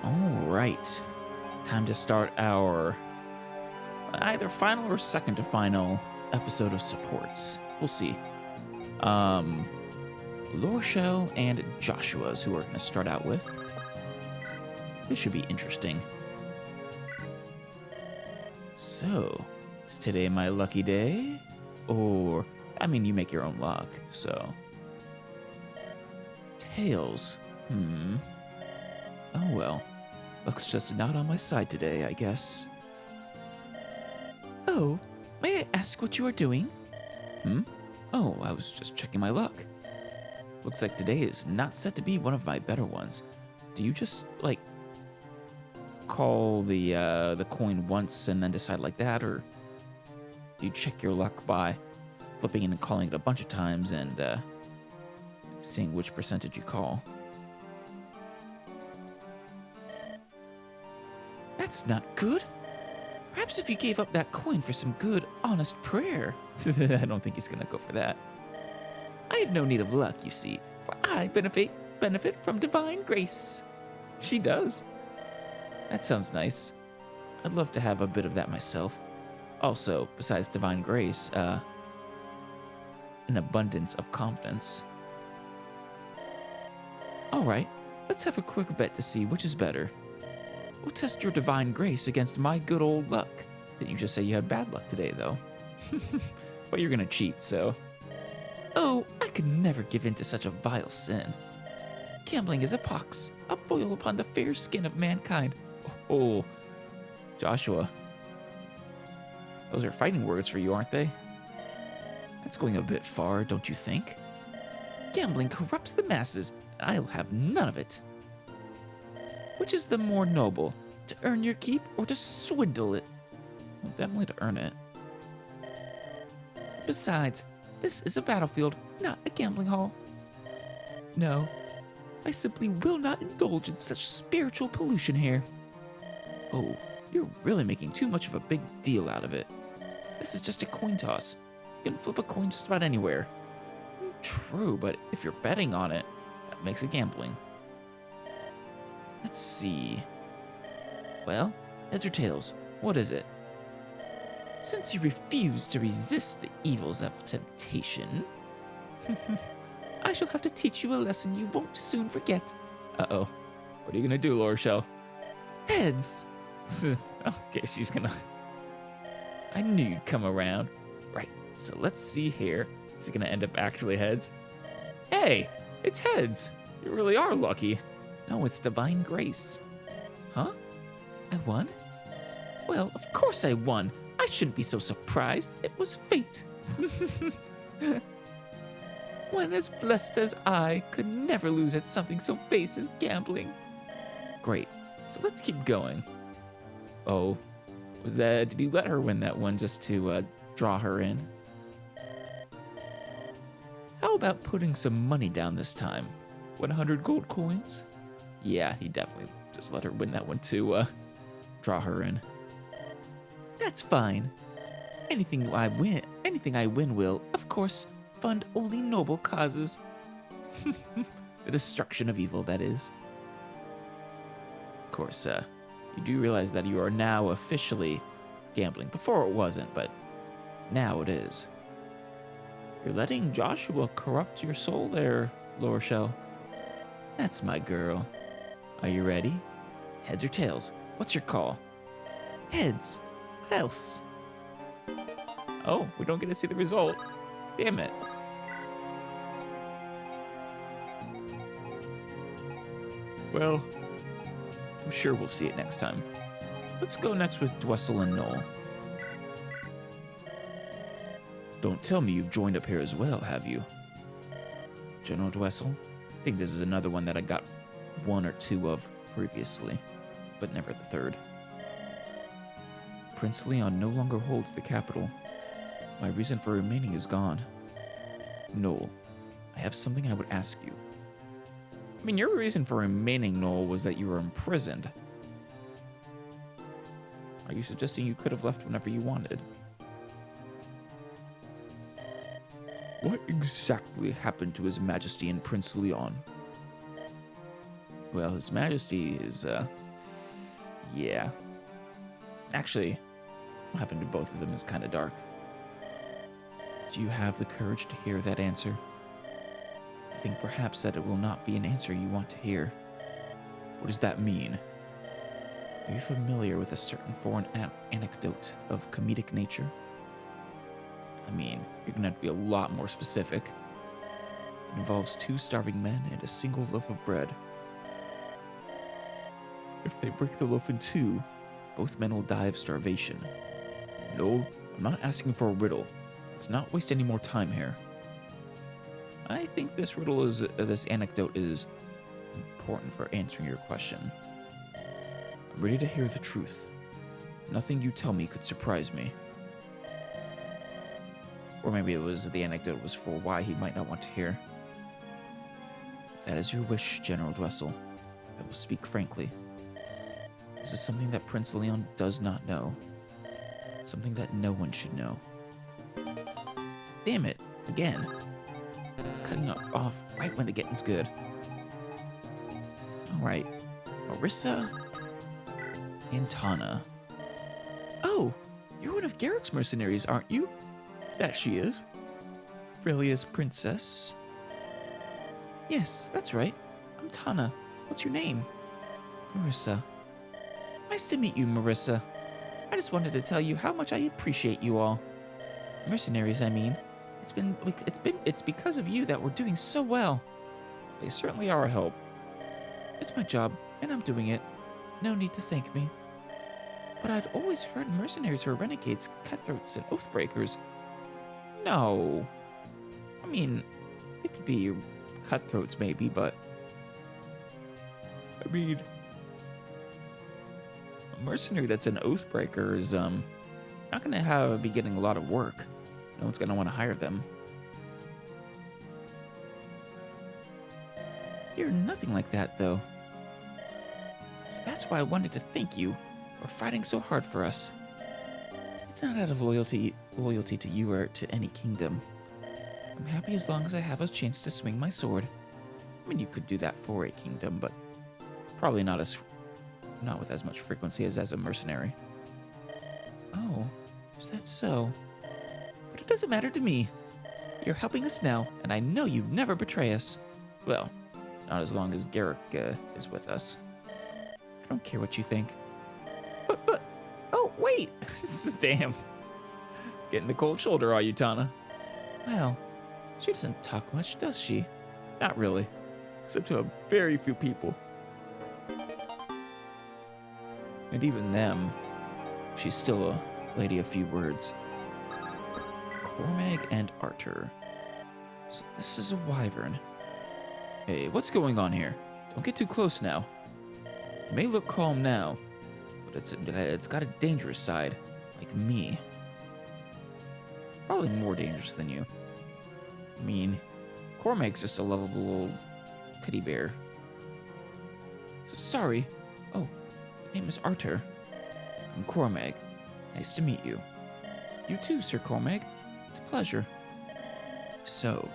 Alright. Time to start our either final or second to final episode of supports. We'll see. Lorshell and Joshua's who we're going to start out with. This should be interesting. So, is today my lucky day? Or, I mean, you make your own luck, so. Tails. Oh well. Luck's just not on my side today, I guess. Oh, may I ask what you are doing? Oh, I was just checking my luck. Looks like today is not set to be one of my better ones. Do you just, like, call the coin once and then decide like that, or do you check your luck by flipping it and calling it a bunch of times and seeing which percentage you call? That's not good. Perhaps if you gave up that coin for some good, honest prayer. I don't think he's gonna go for that. I have no need of luck, you see, for I benefit from divine grace. She does. That sounds nice. I'd love to have a bit of that myself. Also, besides divine grace, an abundance of confidence. Alright, let's have a quick bet to see which is better. We'll test your divine grace against my good old luck. Didn't you just say you had bad luck today, though? But you're gonna cheat, so. Oh, I could never give in to such a vile sin. Gambling is a pox, a boil upon the fair skin of mankind. Oh, Joshua. Those are fighting words for you, aren't they? That's going a bit far, don't you think? Gambling corrupts the masses, and I'll have none of it. Which is the more noble, to earn your keep or to swindle it? Well, definitely to earn it. Besides, this is a battlefield, not a gambling hall. No, I simply will not indulge in such spiritual pollution here. Oh, you're really making too much of a big deal out of it. This is just a coin toss. You can flip a coin just about anywhere. True, but if you're betting on it, that makes it gambling. Let's see. Well, heads or tails, what is it? Since you refuse to resist the evils of temptation, I shall have to teach you a lesson you won't soon forget. Uh-oh. What are you gonna do, Lorshell? Heads! Okay, she's gonna... I knew you'd come around. Right, so let's see here. Is it gonna end up actually heads? Hey, it's heads! You really are lucky. No, it's divine grace. Huh? I won? Well, of course I won. I shouldn't be so surprised. It was fate. One as blessed as I could never lose at something so base as gambling. Great. So let's keep going. Oh, did you let her win that one just to draw her in? How about putting some money down this time? 100 gold coins? Yeah, he definitely just let her win that one to draw her in. That's fine. Anything I win will, of course, fund only noble causes. The destruction of evil, that is. Of course, you do realize that you are now officially gambling. Before it wasn't, but now it is. You're letting Joshua corrupt your soul there, Lorshell. That's my girl. Are you ready? Heads or tails? What's your call? Heads. What else? Oh, we don't get to see the result. Damn it. Well, I'm sure we'll see it next time. Let's go next with Dwessel and Noel. Don't tell me you've joined up here as well, have you? General Dwessel? I think this is another one that I got one or two of previously, but never the third. Prince Leon no longer holds the capital. My reason for remaining is gone. Noel, I have something I would ask you. I mean, your reason for remaining, Noel, was that you were imprisoned. Are you suggesting you could have left whenever you wanted? What exactly happened to His Majesty and Prince Leon? Well, His Majesty is, Yeah. Actually, what happened to both of them is kind of dark. Do you have the courage to hear that answer? I think perhaps that it will not be an answer you want to hear. What does that mean? Are you familiar with a certain foreign anecdote of comedic nature? I mean, you're gonna have to be a lot more specific. It involves 2 starving men and a single loaf of bread. If they break the loaf in 2, both men will die of starvation. No, I'm not asking for a riddle. Let's not waste any more time here. I think this anecdote is important for answering your question. I'm ready to hear the truth. Nothing you tell me could surprise me. Or maybe the anecdote was for why he might not want to hear. If that is your wish, General Dwessel, I will speak frankly. This is something that Prince Leon does not know. Something that no one should know. Damn it, again. Cutting off right when the getting's good. Alright, Marissa and Tana. Oh, you're one of Garrick's mercenaries, aren't you? That she is. Frelia's princess. Yes, that's right. I'm Tana. What's your name? Marissa. Nice to meet you, Marissa. I just wanted to tell you how much I appreciate you all. Mercenaries, I mean. It's because of you that we're doing so well. They certainly are a help. It's my job, and I'm doing it. No need to thank me. But I'd always heard mercenaries were renegades, cutthroats, and oathbreakers. No. I mean, they could be cutthroats maybe, but... I mean... a mercenary that's an oathbreaker is, not gonna be getting a lot of work. No one's gonna want to hire them. You're nothing like that, though. So that's why I wanted to thank you for fighting so hard for us. It's not out of loyalty to you or to any kingdom. I'm happy as long as I have a chance to swing my sword. I mean, you could do that for a kingdom, but probably not with as much frequency as a mercenary. Oh, is that so? But it doesn't matter to me. You're helping us now, and I know you'd never betray us. Well, not as long as Garrick is with us. I don't care what you think. But, oh, wait. Damn. Getting the cold shoulder, are you, Tana? Well, she doesn't talk much, does she? Not really. Except to a very few people. And even them, she's still a lady of few words. Cormag and Arthur. So this is a wyvern. Hey, what's going on here? Don't get too close now. It may look calm now, but it's got a dangerous side, like me. Probably more dangerous than you. I mean, Cormag's just a lovable little teddy bear. Sorry. Oh, my name is Arthur. I'm Cormag. Nice to meet you. You too, Sir Cormag. It's a pleasure. So,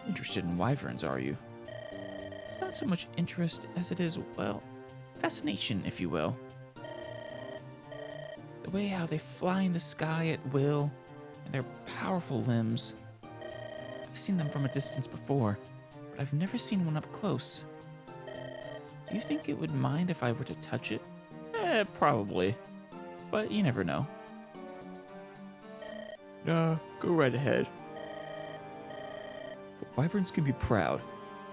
interested in wyverns, are you? It's not so much interest as it is, well, fascination, if you will. The way how they fly in the sky at will, and their powerful limbs. I've seen them from a distance before, but I've never seen one up close. Do you think it would mind if I were to touch it? Probably. But you never know. Nah, go right ahead. But wyverns can be proud.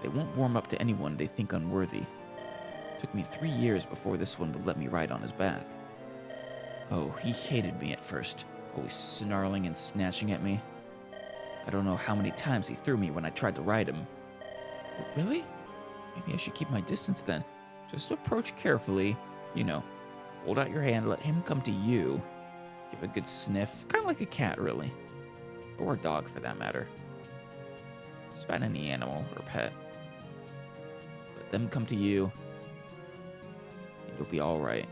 They won't warm up to anyone they think unworthy. It took me 3 years before this one would let me ride on his back. Oh, he hated me at first, always snarling and snatching at me. I don't know how many times he threw me when I tried to ride him. Really? Maybe I should keep my distance then. Just approach carefully, you know. Hold out your hand, let him come to you. Give a good sniff, kind of like a cat, really. Or a dog, for that matter. Just about any animal or pet. Let them come to you, and you'll be alright.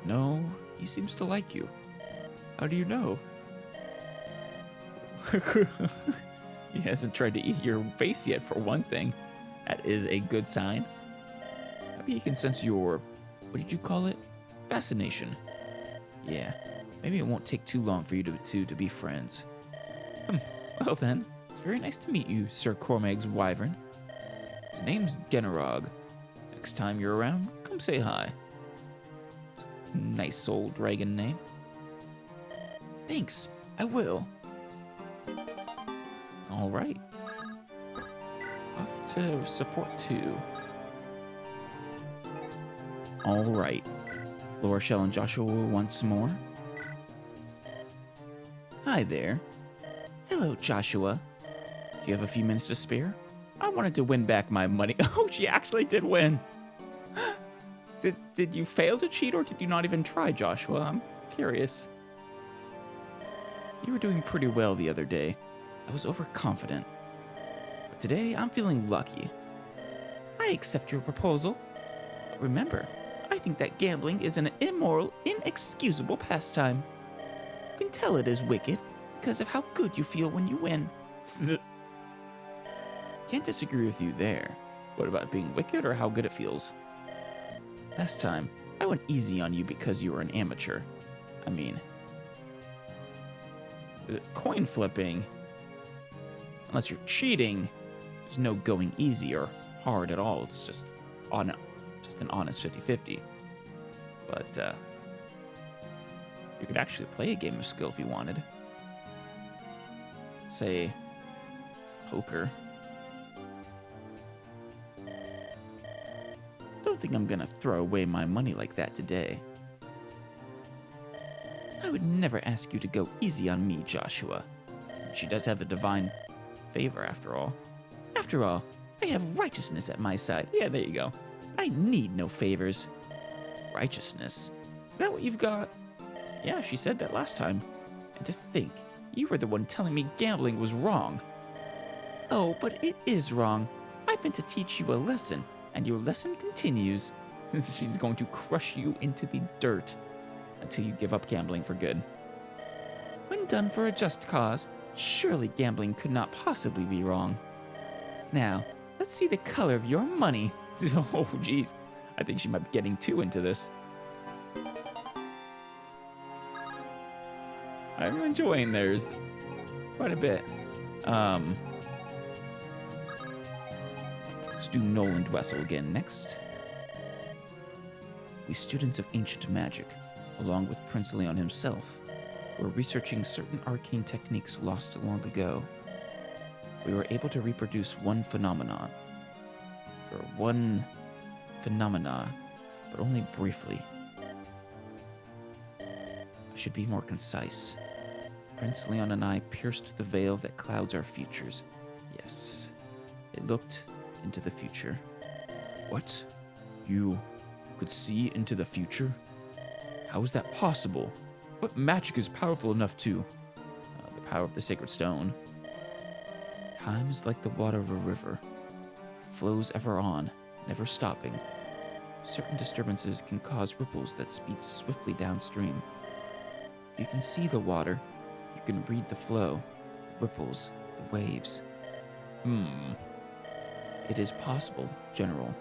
No, he seems to like you. How do you know? He hasn't tried to eat your face yet, for one thing. That is a good sign. Maybe he can sense your, what did you call it? Fascination. Yeah, maybe it won't take too long for you two to be friends. Well then, it's very nice to meet you, Sir Cormag's wyvern. His name's Generog. Next time you're around, come say hi. Nice old dragon name. Thanks, I will. All right. Off to support 2. All right. Laura, Shell, and Joshua once more. Hi there. Hello, Joshua. Do you have a few minutes to spare? I wanted to win back my money. Oh, she actually did win. Did you fail to cheat, or did you not even try, Joshua? I'm curious. You were doing pretty well the other day. I was overconfident. But today, I'm feeling lucky. I accept your proposal. But remember, I think that gambling is an immoral, inexcusable pastime. You can tell it is wicked because of how good you feel when you win. Can't disagree with you there. What about being wicked or how good it feels? Last time, I went easy on you because you were an amateur. I mean, coin flipping, unless you're cheating, there's no going easy or hard at all. It's just an honest 50-50. But you could actually play a game of skill if you wanted. Say, poker. Don't think I'm gonna throw away my money like that today. I would never ask you to go easy on me, Joshua. She does have the divine favor, after all. After all, I have righteousness at my side. Yeah, there you go. I need no favors. Righteousness? Is that what you've got? Yeah, she said that last time. And to think, you were the one telling me gambling was wrong. Oh, but it is wrong. I meant to teach you a lesson, and your lesson continues. She's going to crush you into the dirt until you give up gambling for good. When done for a just cause, surely gambling could not possibly be wrong. Now, let's see the color of your money. Oh, jeez. I think she might be getting too into this. I'm enjoying theirs quite a bit. Let's do Nolan Dwessel again next. We students of ancient magic, along with Prince Leon himself, were researching certain arcane techniques lost long ago. We were able to reproduce one phenomena, but only briefly. I should be more concise. Prince Leon and I pierced the veil that clouds our futures. Yes, it looked into the future. What? You could see into the future? How is that possible? What magic is powerful enough to... the power of the sacred stone. Time is like the water of a river. It flows ever on, never stopping. Certain disturbances can cause ripples that speed swiftly downstream. If you can see the water, you can read the flow, the ripples, the waves. It is possible, General.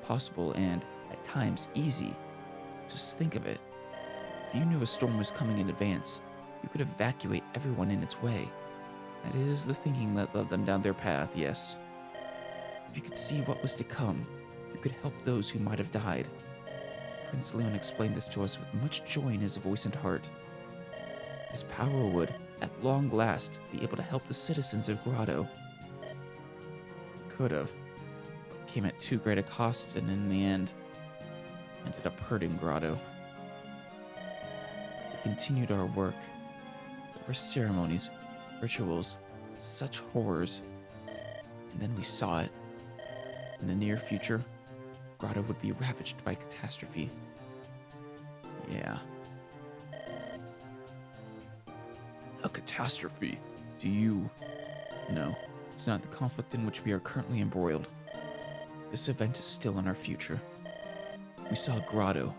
Possible and, at times, easy. Just think of it. If you knew a storm was coming in advance, you could evacuate everyone in its way. That is the thinking that led them down their path, yes. If you could see what was to come, you could help those who might have died. Prince Leon explained this to us with much joy in his voice and heart. His power would, at long last, be able to help the citizens of Grotto. Could have, but came at too great a cost, and in the end, ended up hurting Grotto. We continued our work. There were ceremonies, rituals, such horrors. And then we saw it. In the near future, Grotto would be ravaged by catastrophe. Yeah. A catastrophe? Do you... No, it's not the conflict in which we are currently embroiled. This event is still in our future. We saw Grotto.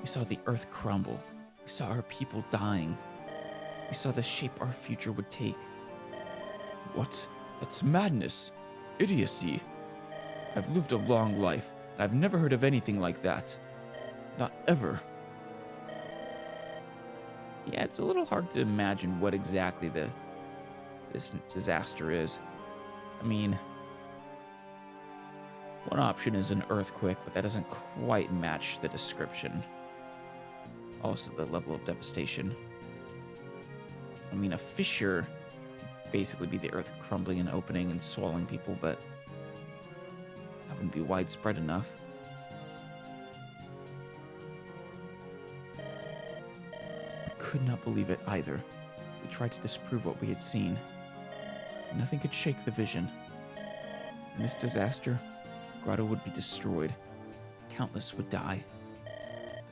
We saw the earth crumble. We saw our people dying. We saw the shape our future would take. What? That's madness. Idiocy. I've lived a long life, I've never heard of anything like that. Not ever. Yeah, it's a little hard to imagine what exactly this disaster is. I mean, one option is an earthquake, but that doesn't quite match the description. Also, the level of devastation. I mean, a fissure would basically be the earth crumbling and opening and swallowing people, but that wouldn't be widespread enough. I could not believe it either. We tried to disprove what we had seen. Nothing could shake the vision. In this disaster, Grotto would be destroyed. Countless would die.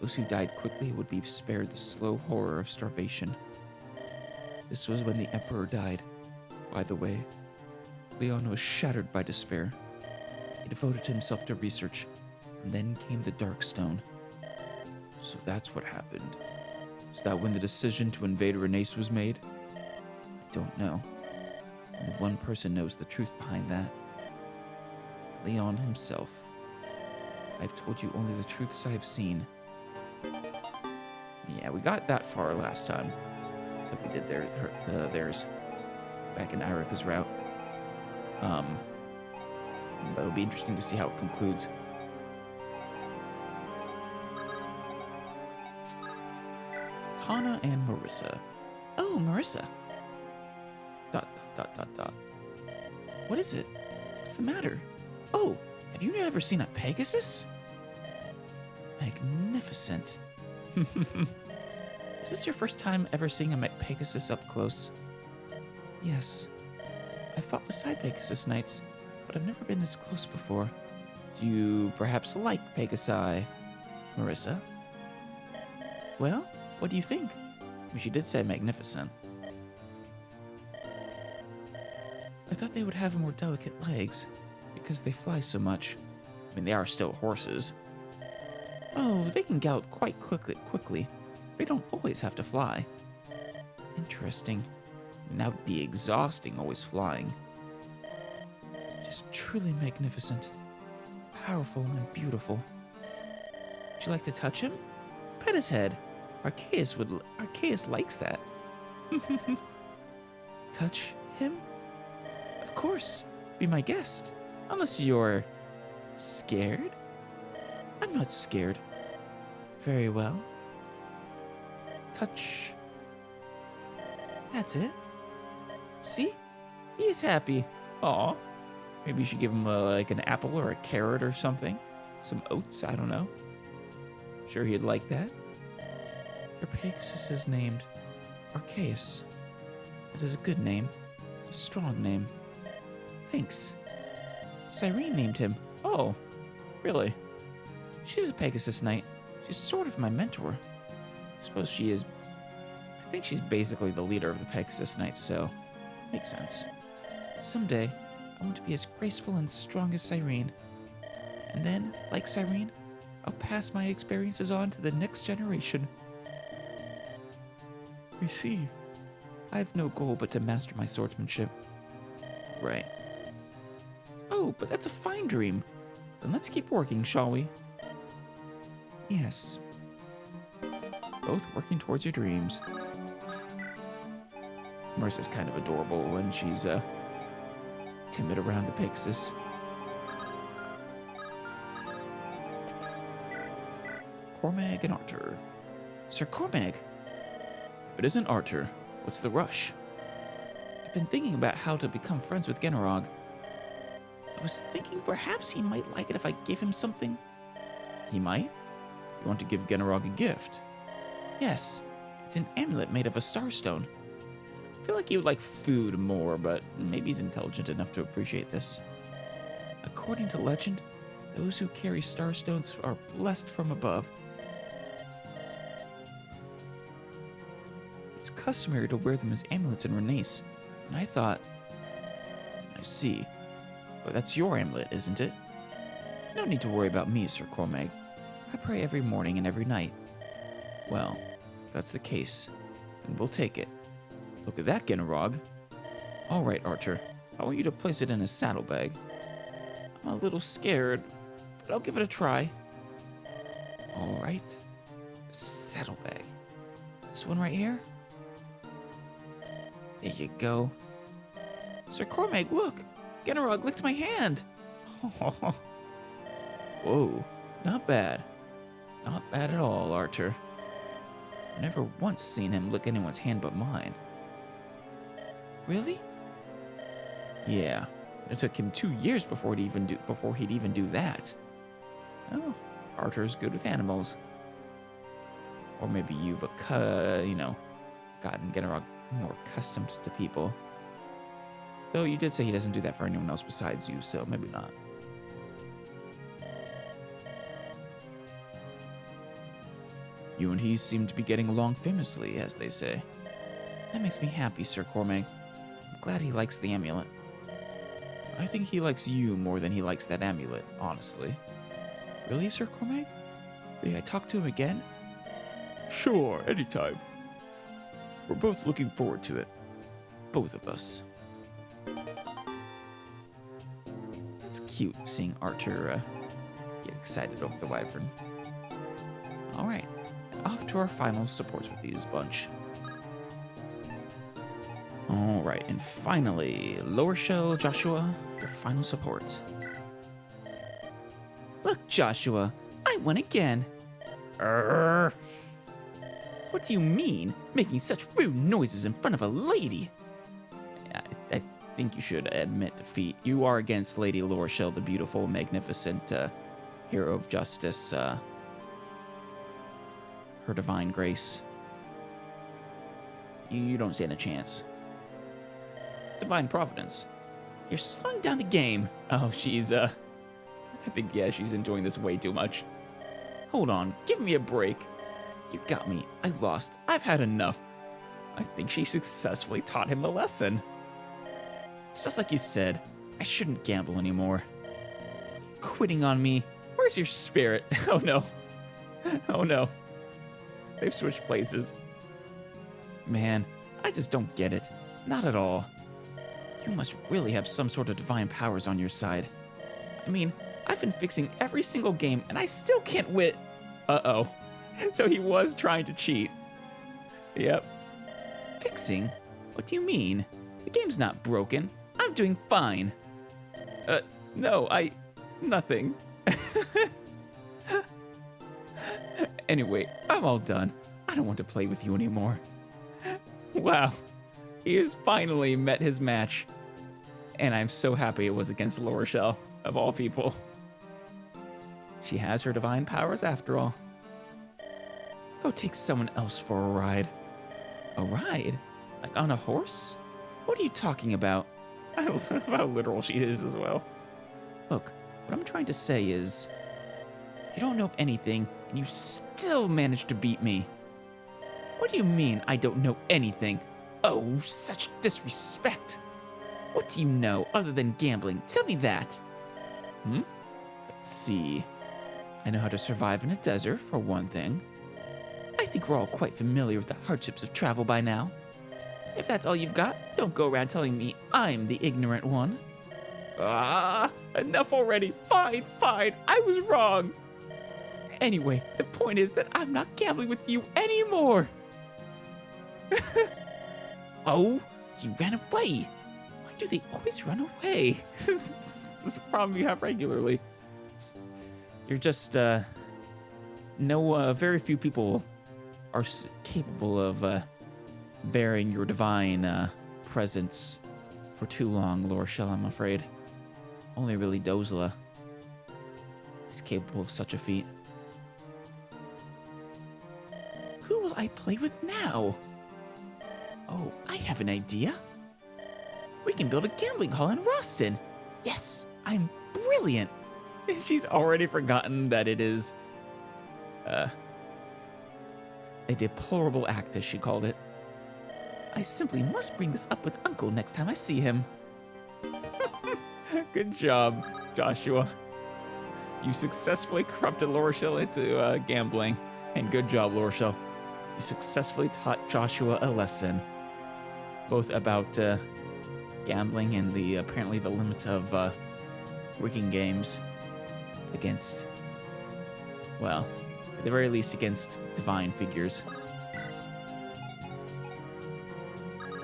Those who died quickly would be spared the slow horror of starvation. This was when the Emperor died. By the way, Leon was shattered by despair. He devoted himself to research, and then came the Darkstone. So that's what happened. Was that when the decision to invade Renace was made? I don't know. Only one person knows the truth behind that. Leon himself. I've told you only the truths I have seen. Yeah, we got that far last time that we did theirs back in Eirika's route. But it'll be interesting to see how it concludes. Tana and Marissa. Oh, Marissa. ... What is it? What's the matter? Oh, have you ever seen a Pegasus? Magnificent. Is this your first time ever seeing a Pegasus up close? Yes. I fought beside Pegasus Knights, but I've never been this close before. Do you perhaps like Pegasi, Marissa? Well, what do you think? She did say magnificent. I thought they would have more delicate legs, because they fly so much. I mean, they are still horses. Oh, they can gallop quite quickly. They don't always have to fly. Interesting. That would be exhausting, always flying. Just truly magnificent. Powerful and beautiful. Would you like to touch him? Pet his head. Arceus likes that. Touch him? Of course. Be my guest. Unless you're scared? I'm not scared. Very well. Touch. That's it. See? He is happy. Aw. Maybe you should give him like an apple or a carrot or something. Some oats, I don't know. Sure he'd like that. Your Pegasus is named Arceus. It is a good name. A strong name. Thanks. Cyrene named him. Oh, really? She's a Pegasus Knight. She's sort of my mentor. I suppose she is. I think she's basically the leader of the Pegasus Knights, so makes sense. Someday, I want to be as graceful and strong as Cyrene. And then, like Cyrene, I'll pass my experiences on to the next generation. I see. I have no goal but to master my swordsmanship. Right. Oh, but that's a fine dream. Then let's keep working, shall we? Yes. Both working towards your dreams. Marissa's kind of adorable when she's timid around the Pegasus. Cormag and Arthur. Sir Cormag! If it isn't Arthur, what's the rush? I've been thinking about how to become friends with Genarog. I was thinking perhaps he might like it if I gave him something. He might? You want to give Genarog a gift? Yes, it's an amulet made of a starstone. I feel like he would like food more, but maybe he's intelligent enough to appreciate this. According to legend, those who carry starstones are blessed from above. It's customary to wear them as amulets in Renace, and I thought... I see. But that's your amulet, isn't it? No need to worry about me, Sir Cormag. I pray every morning and every night. Well, if that's the case, then we'll take it. Look at that, Genarog. All right, Archer. I want you to place it in a saddlebag. I'm a little scared, but I'll give it a try. All right. Saddlebag. This one right here? There you go. Sir Cormag, look! Genarog licked my hand! Whoa, not bad. Not bad at all, Arthur. I've never once seen him lick anyone's hand but mine. Really? Yeah. It took him 2 years before he'd even do that. Oh, Arthur's good with animals. Or maybe you've gotten Genarog more accustomed to people. Though you did say he doesn't do that for anyone else besides you, so maybe not. You and he seem to be getting along famously, as they say. That makes me happy, Sir Cormag. I'm glad he likes the amulet. I think he likes you more than he likes that amulet, honestly. Really, Sir Cormag? May I talk to him again? Sure, anytime. We're both looking forward to it. Both of us. It's cute seeing Arthur get excited over the wyvern. Alright, off to our final supports with these bunch. Alright, and finally, Lower Shell, Joshua, your final support. Look, Joshua, I won again. What do you mean, making such rude noises in front of a lady? I think you should admit defeat. You are against Lady Lorshell, the beautiful, magnificent hero of justice, her divine grace. You don't stand a chance. Divine providence. You're slowing down the game. Oh, she's, I think, yeah, she's enjoying this way too much. Hold on, give me a break. You got me. I lost. I've had enough. I think she successfully taught him a lesson. It's just like you said. I shouldn't gamble anymore. Quitting on me? Where's your spirit? Oh no. Oh no. They've switched places. Man, I just don't get it. Not at all. You must really have some sort of divine powers on your side. I mean, I've been fixing every single game and I still can't win. Uh-oh. So he was trying to cheat. Yep. Fixing? What do you mean? The game's not broken. I'm doing fine. No, nothing. Anyway, I'm all done. I don't want to play with you anymore. Wow. He has finally met his match. And I'm so happy it was against Lorshell, of all people. She has her divine powers after all. Go take someone else for a ride. A ride? Like on a horse? What are you talking about? I love how literal she is as well. Look, what I'm trying to say is, you don't know anything, and you still managed to beat me. What do you mean I don't know anything? Oh, such disrespect. What do you know other than gambling? Tell me that. Let's see. I know how to survive in a desert, for one thing. I think we're all quite familiar with the hardships of travel by now. If that's all you've got, don't go around telling me I'm the ignorant one. Enough already. Fine, I was wrong. Anyway, the point is that I'm not gambling with you anymore. Oh, you ran away. Why do they always run away? This is a problem you have regularly. You're just, very few people are capable of bearing your divine presence for too long, Lorshell, I'm afraid. Only really Dozla is capable of such a feat. Who will I play with now? Oh, I have an idea. We can build a gambling hall in Roston. Yes, I'm brilliant. She's already forgotten that it is a deplorable act, as she called it. I simply must bring this up with Uncle next time I see him. Good job, Joshua. You successfully corrupted Lorshell into gambling. And good job, Lorshell. You successfully taught Joshua a lesson. Both about gambling and apparently the limits of rigging games. against, well, at the very least against divine figures.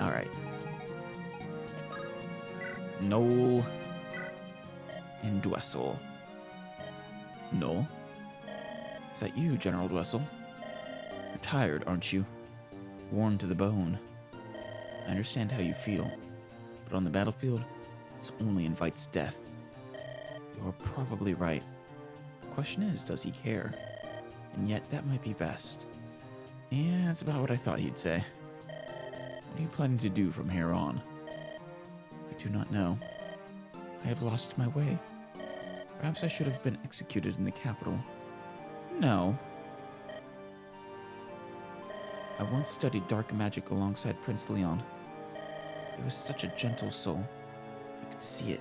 Alright. Noel and Dwessel. Noel? Is that you, General Dwessel? You're tired, aren't you? Worn to the bone. I understand how you feel, but on the battlefield, this only invites death. You're probably right. The question is, does he care? And yet, that might be best. Yeah, that's about what I thought he'd say. What are you planning to do from here on? I do not know. I have lost my way. Perhaps I should have been executed in the capital. No. I once studied dark magic alongside Prince Leon. He was such a gentle soul. You could see it.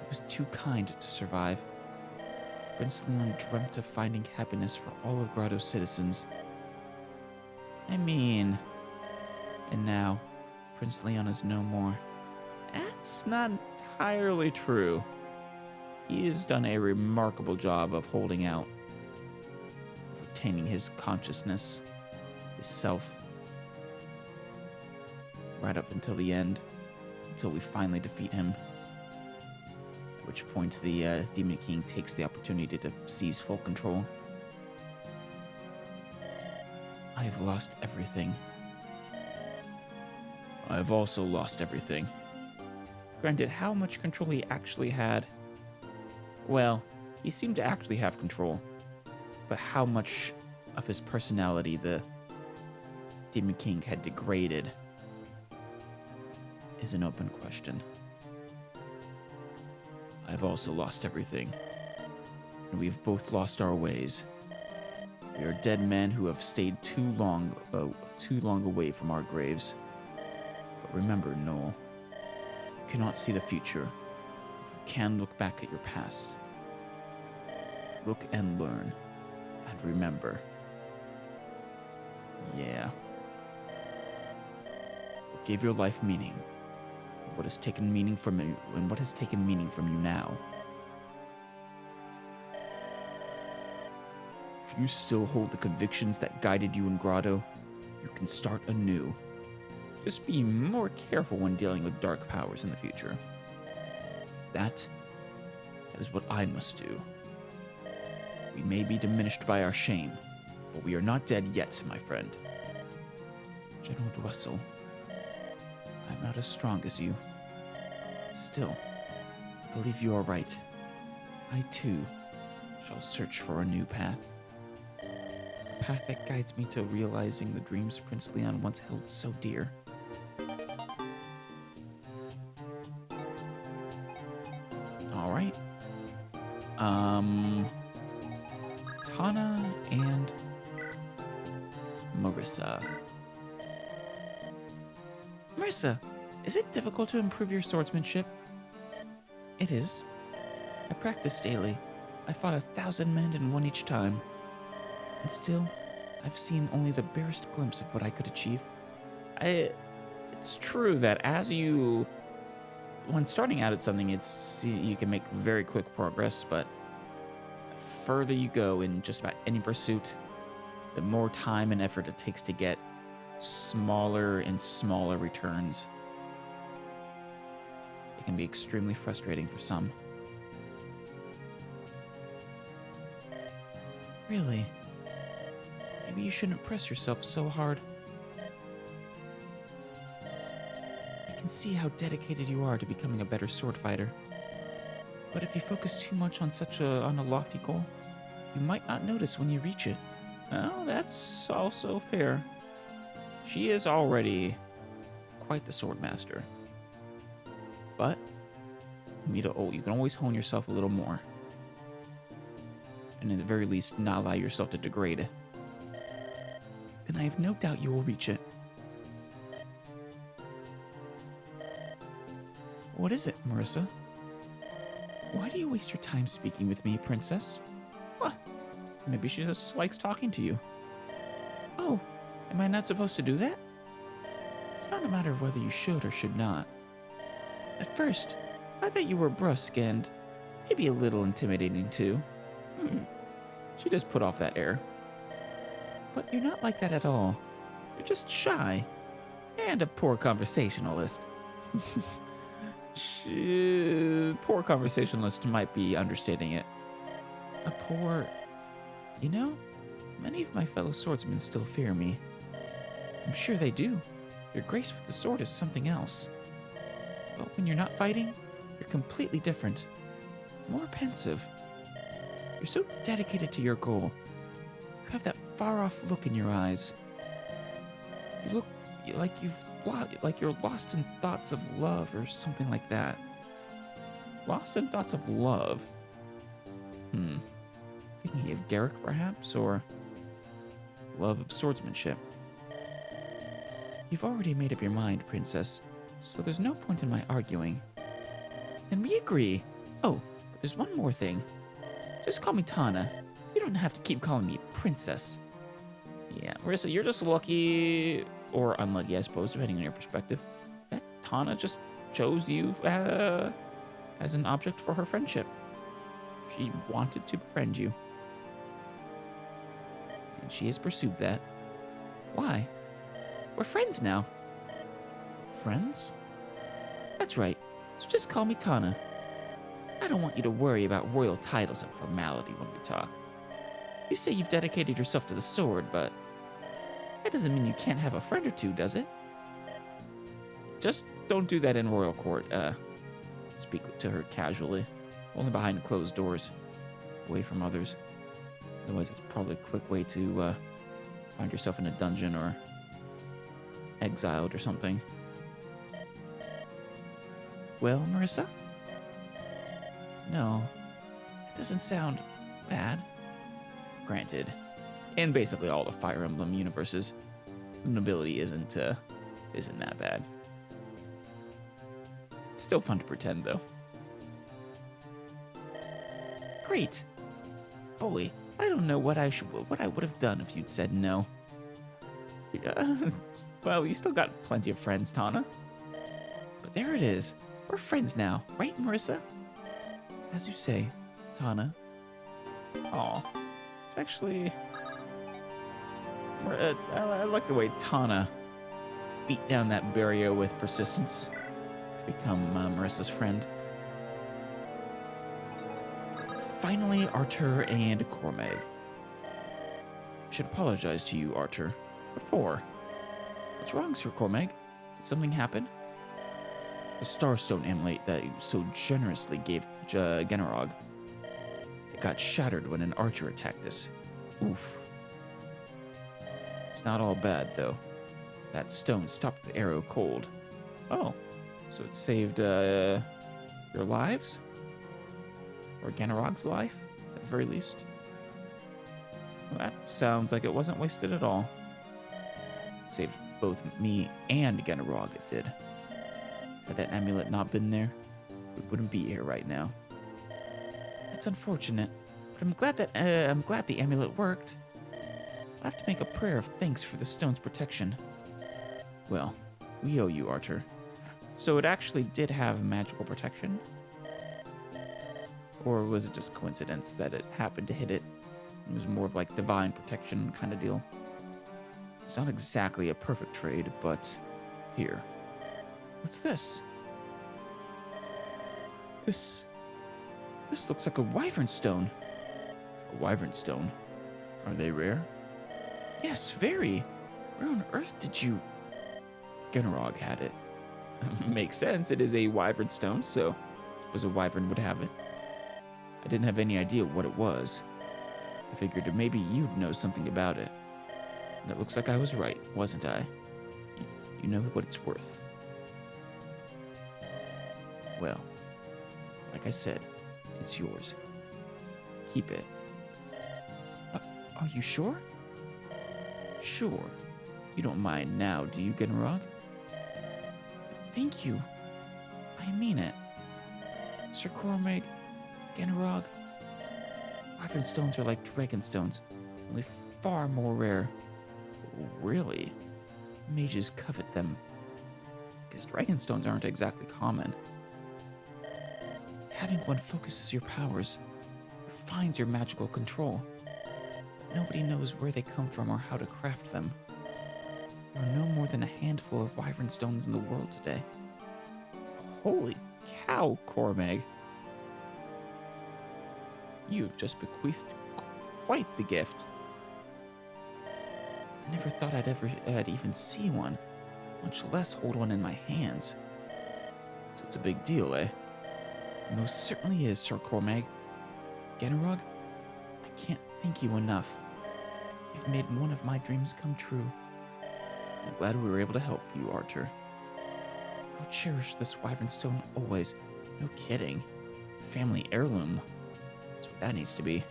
He was too kind to survive. Prince Leon dreamt of finding happiness for all of Grotto's citizens. I mean... And now, Prince Leon is no more. That's not entirely true. He has done a remarkable job of holding out, of retaining his consciousness, his self, right up until the end, until we finally defeat him. At which point the Demon King takes the opportunity to seize full control. I have lost everything. I have also lost everything. Granted, how much control he actually had? Well, he seemed to actually have control. But how much of his personality the Demon King had degraded is an open question. I've also lost everything. And we've both lost our ways. We are dead men who have stayed too long away from our graves. But remember, Noel, you cannot see the future. You can look back at your past. Look and learn. And remember. Yeah. What gave your life meaning? What has taken meaning from you, and what has taken meaning from you now? If you still hold the convictions that guided you in Grotto, you can start anew. Just be more careful when dealing with dark powers in the future. That is what I must do. We may be diminished by our shame, but we are not dead yet, my friend. General Dwessel, I'm not as strong as you. Still, I believe you are right. I, too, shall search for a new path. A path that guides me to realizing the dreams Prince Leon once held so dear. Alright. Tana and Marissa. Marissa, is it difficult to improve your swordsmanship? It is. I practice daily. I fought 1,000 men and won each time. And still, I've seen only the barest glimpse of what I could achieve. It's true that when starting out at something, you can make very quick progress, but the further you go in just about any pursuit, the more time and effort it takes to get smaller and smaller returns. It can be extremely frustrating for some. Really? Maybe you shouldn't press yourself so hard. I can see how dedicated you are to becoming a better sword fighter. But if you focus too much on on a lofty goal, you might not notice when you reach it. Well, that's also fair. She is already quite the sword master. But you can always hone yourself a little more. And at the very least, not allow yourself to degrade. Then I have no doubt you will reach it. What is it, Marissa? Why do you waste your time speaking with me, Princess? What? Maybe she just likes talking to you. Oh, am I not supposed to do that? It's not a matter of whether you should or should not. At first, I thought you were brusque and maybe a little intimidating too. She does put off that air. But you're not like that at all. You're just shy. And a poor conversationalist. Poor conversationalist might be understating it. A poor... You know, many of my fellow swordsmen still fear me. I'm sure they do. Your grace with the sword is something else. But when you're not fighting, you're completely different. More pensive. You're so dedicated to your goal. You have that far-off look in your eyes. You look like you're lost in thoughts of love or something like that. Lost in thoughts of love? Thinking of Garrick, perhaps, or love of swordsmanship. You've already made up your mind, Princess, so there's no point in my arguing. And we agree. Oh, but there's one more thing. Just call me Tana. You don't have to keep calling me Princess. Yeah, Marissa, you're just lucky, or unlucky, I suppose, depending on your perspective, that Tana just chose you as an object for her friendship. She wanted to befriend you. And she has pursued that. Why? We're friends now. Friends? That's right. So just call me Tana. I don't want you to worry about royal titles and formality when we talk. You say you've dedicated yourself to the sword, but that doesn't mean you can't have a friend or two, does it? Just don't do that in royal court. Speak to her casually, only behind closed doors, away from others. Otherwise, it's probably a quick way to find yourself in a dungeon or exiled or something. Well, Marissa? No, it doesn't sound bad. Granted, in basically all the Fire Emblem universes, nobility isn't that bad. It's still fun to pretend, though. Great. Boy, I don't know what I would have done if you'd said no. Well, you still got plenty of friends, Tana. But there it is. We're friends now, right, Marissa? As you say, Tana. Aw, it's actually... I like the way Tana beat down that barrier with persistence to become Marissa's friend. Finally, Arthur and Cormag. I should apologize to you, Arthur. Before. What's wrong, Sir Cormag? Did something happen? The Starstone amulet that you so generously gave Generog. It got shattered when an archer attacked us. Oof. It's not all bad, though. That stone stopped the arrow cold. Oh, so it saved your lives? Or Generog's life, at the very least? Well, that sounds like it wasn't wasted at all. Saved both me and Generog, it did. Had that amulet not been there, we wouldn't be here right now. That's unfortunate, but I'm glad the amulet worked. I'll have to make a prayer of thanks for the stone's protection. Well, we owe you, Arthur. So it actually did have magical protection? Or was it just coincidence that it happened to hit it? It was more of like divine protection kind of deal. It's not exactly a perfect trade, but here. What's this? This looks like a wyvern stone. A wyvern stone? Are they rare? Yes, very. Where on earth did you... Generog had it. Makes sense, it is a wyvern stone, so I suppose a wyvern would have it. I didn't have any idea what it was. I figured maybe you'd know something about it. And it looks like I was right, wasn't I? You know what it's worth. Well, like I said, it's yours. Keep it. Are you sure? Sure. You don't mind now, do you, Generog? Thank you. I mean it. Sir Cormag, Generog, wyvern stones are like dragon stones, only far more rare. Really? Mages covet them. Because dragon stones aren't exactly common. Having one focuses your powers. You're defines your magical control. Nobody knows where they come from or how to craft them. There are no more than a handful of wyvern stones in the world today. Holy cow, Cormag. You've just bequeathed quite the gift. I never thought I'd even see one, much less hold one in my hands. So it's a big deal, eh? It most certainly is, Sir Cormag. Genarog, I can't thank you enough. You've made one of my dreams come true. I'm glad we were able to help you, Archer. I'll cherish this wyvern stone always. No kidding. Family heirloom. That's what that needs to be.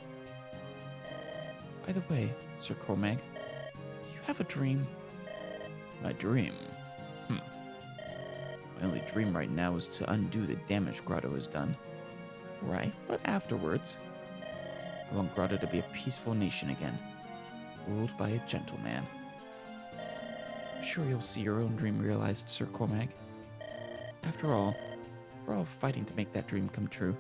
By the way, Sir Cormag, do you have a dream? My dream? My only dream right now is to undo the damage Grotto has done. Right, but afterwards, I want Grotto to be a peaceful nation again, ruled by a gentleman. I'm sure you'll see your own dream realized, Sir Cormag. After all, we're all fighting to make that dream come true.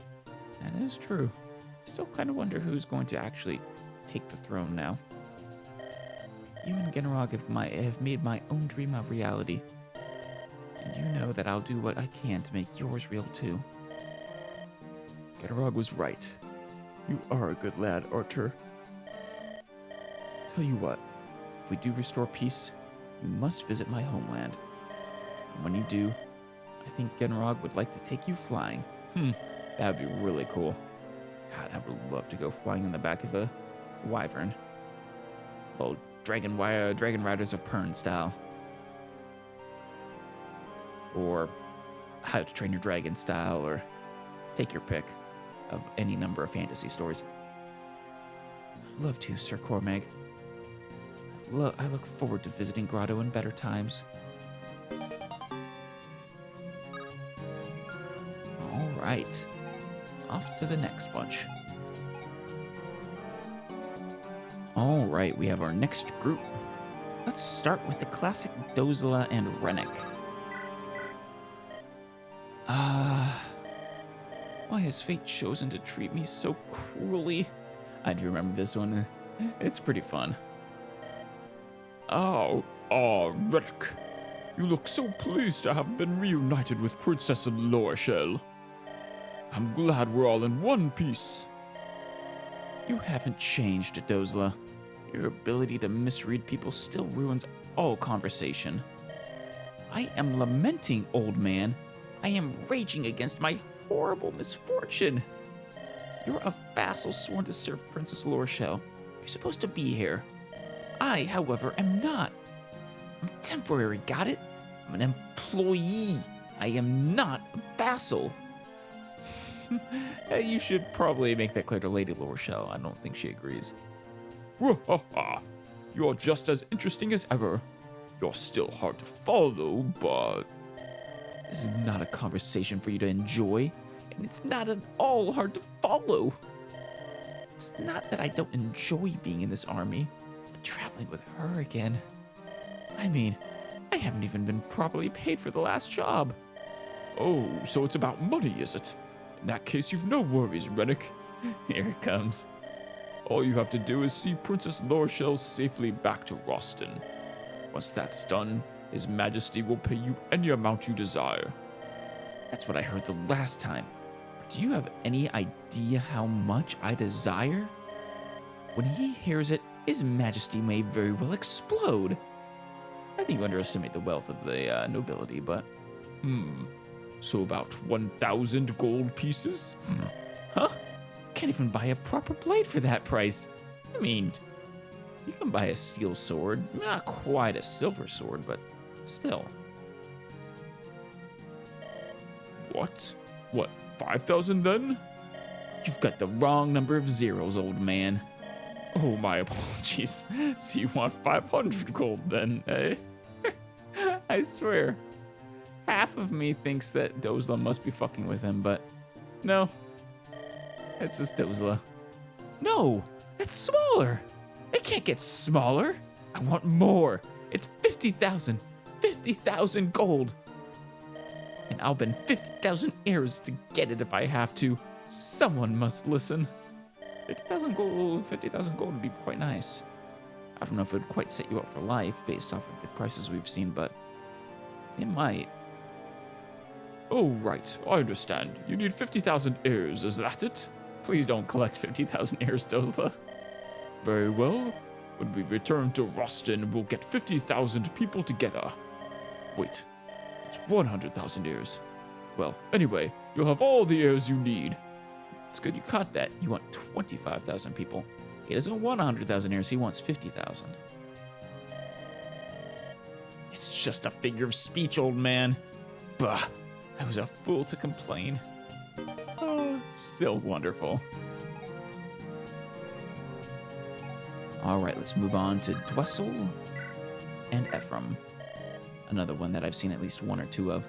And it is true. I still kind of wonder who's going to actually take the throne now. You and Genarog have made my own dream a reality. And you know that I'll do what I can to make yours real too. Genarog was right. You are a good lad, Archer. Tell you what, if we do restore peace, you must visit my homeland. And when you do, I think Genarog would like to take you flying. That would be really cool. God, I would love to go flying in the back of a wyvern. Well, Dragon Riders of Pern style. Or How to Train Your Dragon style, or take your pick of any number of fantasy stories. I'd love to, Sir Cormag. I look forward to visiting Grotto in better times. All right, off to the next bunch. All right, we have our next group. Let's start with the classic Dozla and Rennick. Why has fate chosen to treat me so cruelly? I do remember this one. It's pretty fun. Rennick. You look so pleased to have been reunited with Princess Lorshel. I'm glad we're all in one piece. You haven't changed, Dozla. Your ability to misread people still ruins all conversation. I am lamenting, old man. I am raging against my horrible misfortune. You're a vassal sworn to serve Princess Lorshel. You're supposed to be here. I, however, am not. I'm temporary, got it? I'm an employee. I am not a vassal. You should probably make that clear to Lady Lorshel. I don't think she agrees. You're just as interesting as ever. You're still hard to follow, but... This is not a conversation for you to enjoy, and it's not at all hard to follow. It's not that I don't enjoy being in this army, but traveling with her again. I mean, I haven't even been properly paid for the last job. Oh, so it's about money, is it? In that case, you've no worries, Rennick. Here it comes. All you have to do is see Princess Lorshel safely back to Roston. Once that's done, His Majesty will pay you any amount you desire. That's what I heard the last time. Do you have any idea how much I desire? When he hears it, His Majesty may very well explode. I think you underestimate the wealth of the nobility, but... So about 1,000 gold pieces? Huh? Can't even buy a proper blade for that price. I mean, you can buy a steel sword. Not quite a silver sword, but still. What? 5,000 then? You've got the wrong number of zeros, old man. Oh, my apologies. So you want 500 gold then, eh? I swear. Half of me thinks that Dozla must be fucking with him, but no. It's just Dozla. No, that's smaller. It can't get smaller. I want more. It's 50,000. 50,000 gold. And I'll bend 50,000 arrows to get it if I have to. Someone must listen. 50,000 gold would be quite nice. I don't know if it would quite set you up for life based off of the prices we've seen, but it might. Oh, right. I understand. You need 50,000 heirs, is that it? Please don't collect 50,000 heirs, Dozla. Very well. When we return to Roston, we'll get 50,000 people together. Wait, it's 100,000 heirs. Well, anyway, you'll have all the heirs you need. It's good you caught that. You want 25,000 people. He doesn't want 100,000 heirs, he wants 50,000. It's just a figure of speech, old man. Bah, I was a fool to complain. Oh, still wonderful. All right, let's move on to Dwessel and Ephraim. Another one that I've seen at least one or two of.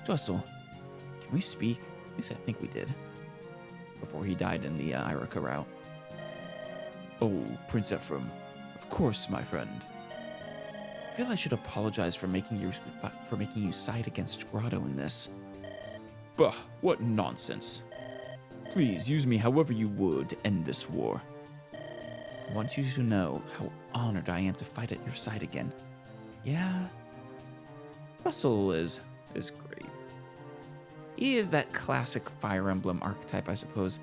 Dwessel, can we speak? At least I think we did. Before he died in the Eirika route. Oh, Prince Ephraim. Of course, my friend. I feel I should apologize for making you side against Grotto in this. Bah, what nonsense. Please use me however you would to end this war. I want you to know how honored I am to fight at your side again. Yeah, Russell is great. He is that classic Fire Emblem archetype, I suppose,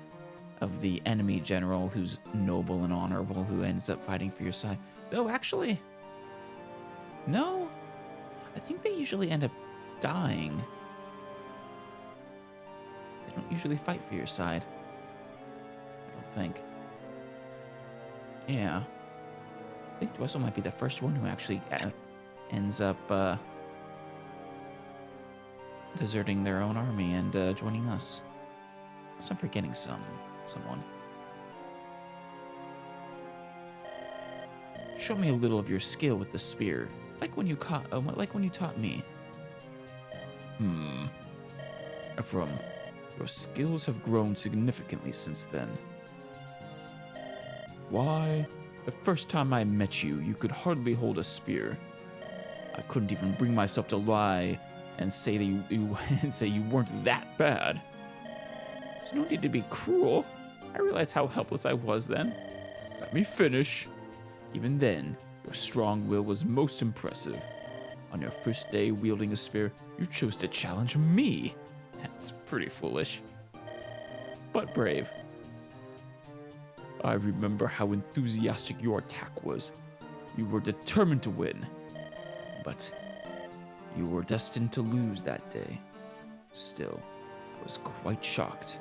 of the enemy general who's noble and honorable, who ends up fighting for your side. Though, actually, no. I think they usually end up dying. They don't usually fight for your side. I don't think. Yeah. I think Dwessel might be the first one who actually ends up deserting their own army and joining us. Unless I'm forgetting someone. Show me a little of your skill with the spear, like when you taught me. Ephraim, your skills have grown significantly since then. Why, the first time I met you, you could hardly hold a spear. I couldn't even bring myself to lie and say that you weren't that bad. There's no need to be cruel. I realized how helpless I was then. Let me finish. Even then, your strong will was most impressive. On your first day wielding a spear, you chose to challenge me. That's pretty foolish, but brave. I remember how enthusiastic your attack was. You were determined to win. But you were destined to lose that day. Still, I was quite shocked.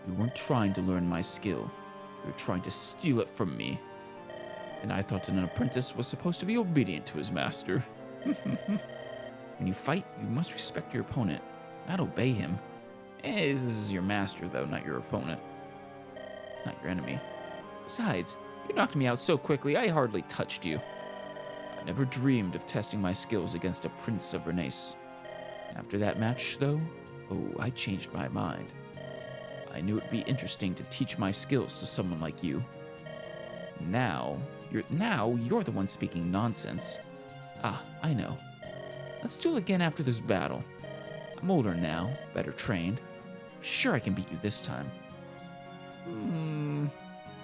You weren't trying to learn my skill. You were trying to steal it from me. And I thought an apprentice was supposed to be obedient to his master. When you fight, you must respect your opponent, not obey him. This is your master, though, not your opponent. Not your enemy. Besides, you knocked me out so quickly, I hardly touched you. I never dreamed of testing my skills against a prince of Renace. After that match, though, I changed my mind. I knew it'd be interesting to teach my skills to someone like you. Now you're the one speaking nonsense. Ah, I know. Let's duel again after this battle. I'm older now, better trained. I'm sure I can beat you this time.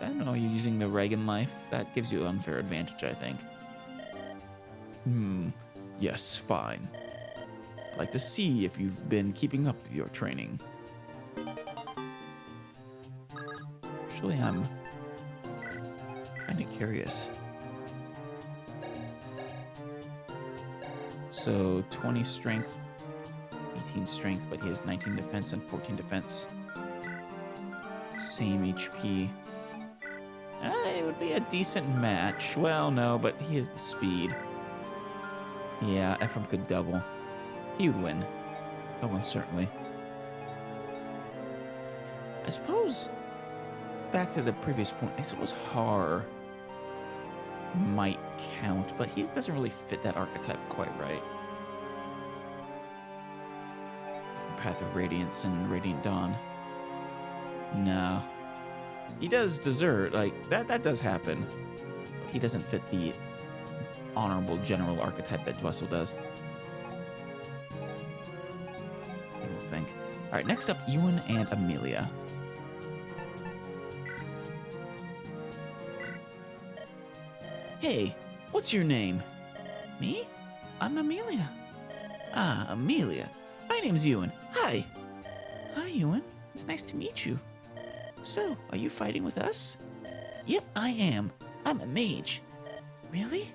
I don't know, you're using the Reagan life. That gives you an unfair advantage, I think. Yes, fine. I'd like to see if you've been keeping up with your training. Actually, I'm kind of curious. So, 20 strength, 18 strength, but he has 19 defense and 14 defense. Same HP. It would be a decent match. Well, no, but he has the speed. Yeah, Ephraim could double. He would win. Almost certainly. I suppose, back to the previous point, I suppose Har might count, but he doesn't really fit that archetype quite right. From Path of Radiance and Radiant Dawn. No. He does desert, like, that does happen. But he doesn't fit the honorable general archetype that Dwessel does. I don't think. Alright, next up, Ewan and Amelia. Hey, what's your name? Me? I'm Amelia. Ah, Amelia. My name's Ewan. Hi. Hi, Ewan. It's nice to meet you. So, are you fighting with us? Yep, I am. I'm a mage. Really?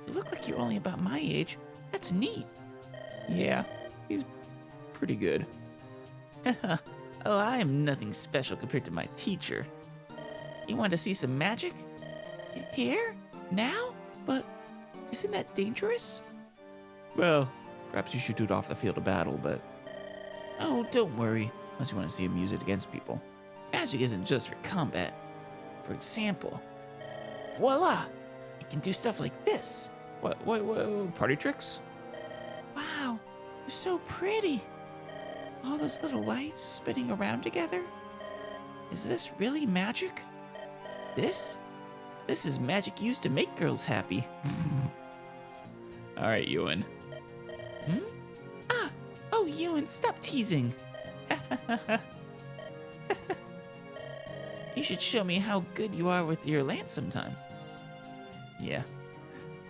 You look like you're only about my age. That's neat. Yeah, he's pretty good. Oh, I am nothing special compared to my teacher. You want to see some magic? Here? Now? But isn't that dangerous? Well, perhaps you should do it off the field of battle, but... Oh, don't worry, unless you want to see him use it against people. Magic isn't just for combat. For example, voila! You can do stuff like this. What, party tricks? Wow, you're so pretty. All those little lights spinning around together. Is this really magic? This is magic used to make girls happy. All right, Ewan. Oh, Ewan, stop teasing. You should show me how good you are with your lance sometime. Yeah.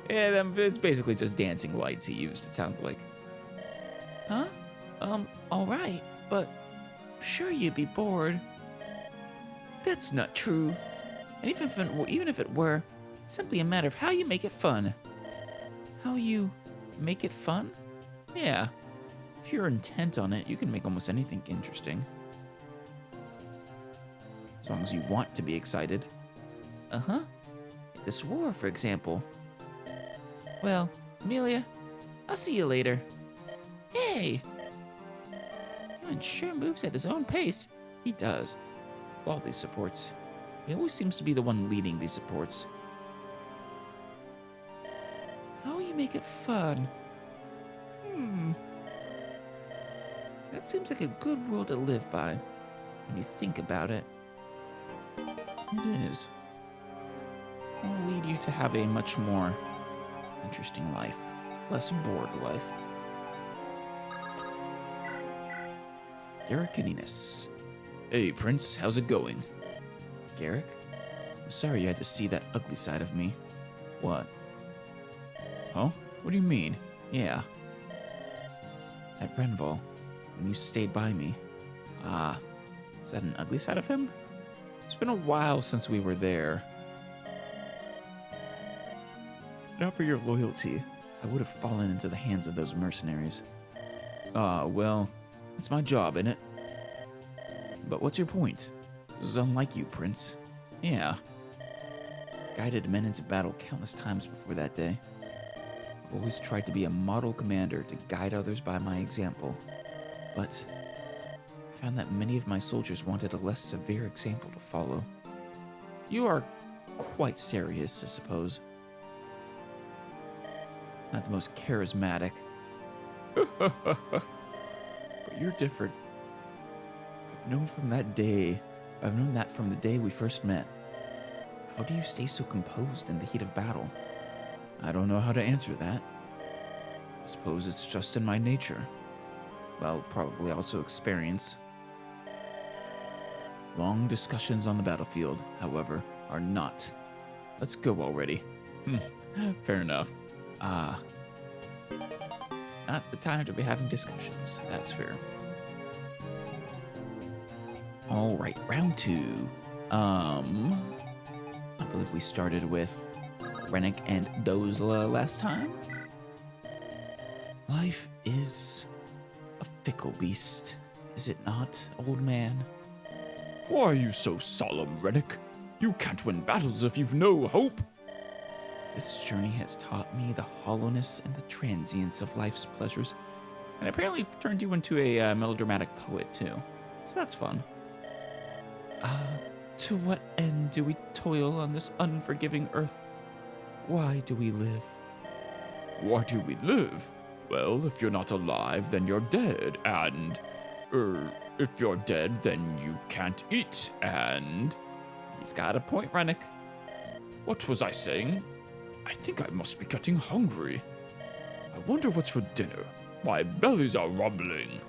Yeah, it's basically just dancing lights he used, it sounds like. Huh? Alright, but sure you'd be bored. That's not true. And even if it were, it's simply a matter of how you make it fun. How you make it fun? Yeah. If you're intent on it, you can make almost anything interesting. As long as you want to be excited. Uh-huh. Like this war, for example. Well, Amelia, I'll see you later. Hey! Ewan sure moves at his own pace. He does. All these supports. He always seems to be the one leading these supports. How will you make it fun? That seems like a good rule to live by, when you think about it. It is. It will lead you to have a much more interesting life, less bored life. Eirika. Hey, Prince, how's it going? Garrick? I'm sorry you had to see that ugly side of me. What? Huh? What do you mean? Yeah. At Renval, when you stayed by me. Ah, is that an ugly side of him? It's been a while since we were there. Not for your loyalty, I would have fallen into the hands of those mercenaries. Ah, well, it's my job, innit? But what's your point? This is unlike you, Prince. Yeah. Guided men into battle countless times before that day. I've always tried to be a model commander to guide others by my example. But I found that many of my soldiers wanted a less severe example to follow. You are quite serious, I suppose. Not the most charismatic. But you're different. I've known that from the day we first met. How do you stay so composed in the heat of battle? I don't know how to answer that. I suppose it's just in my nature. Well, probably also experience. Long discussions on the battlefield, however, are not. Let's go already. Fair enough. Not the time to be having discussions. That's fair. All right, round 2. I believe we started with Rennick and Dozla last time. Life is a fickle beast, is it not, old man? Why are you so solemn, Rennick? You can't win battles if you've no hope. This journey has taught me the hollowness and the transience of life's pleasures, and apparently turned you into a melodramatic poet, too. So that's fun. To what end do we toil on this unforgiving earth? Why do we live? Why do we live? Well, if you're not alive, then you're dead, and... if you're dead, then you can't eat, and... He's got a point, Rennick. What was I saying? I think I must be getting hungry. I wonder what's for dinner. My bellies are rumbling.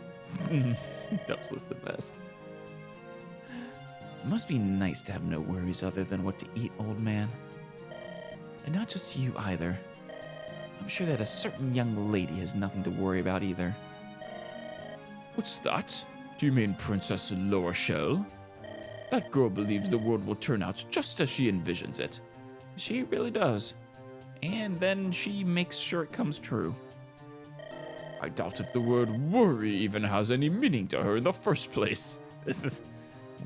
Dubsla's the best. It must be nice to have no worries other than what to eat, old man. And not just you either. I'm sure that a certain young lady has nothing to worry about either. What's that? Do you mean Princess Lower Shell? That girl believes the world will turn out just as she envisions it. She really does. And then she makes sure it comes true. I doubt if the word worry even has any meaning to her in the first place. This is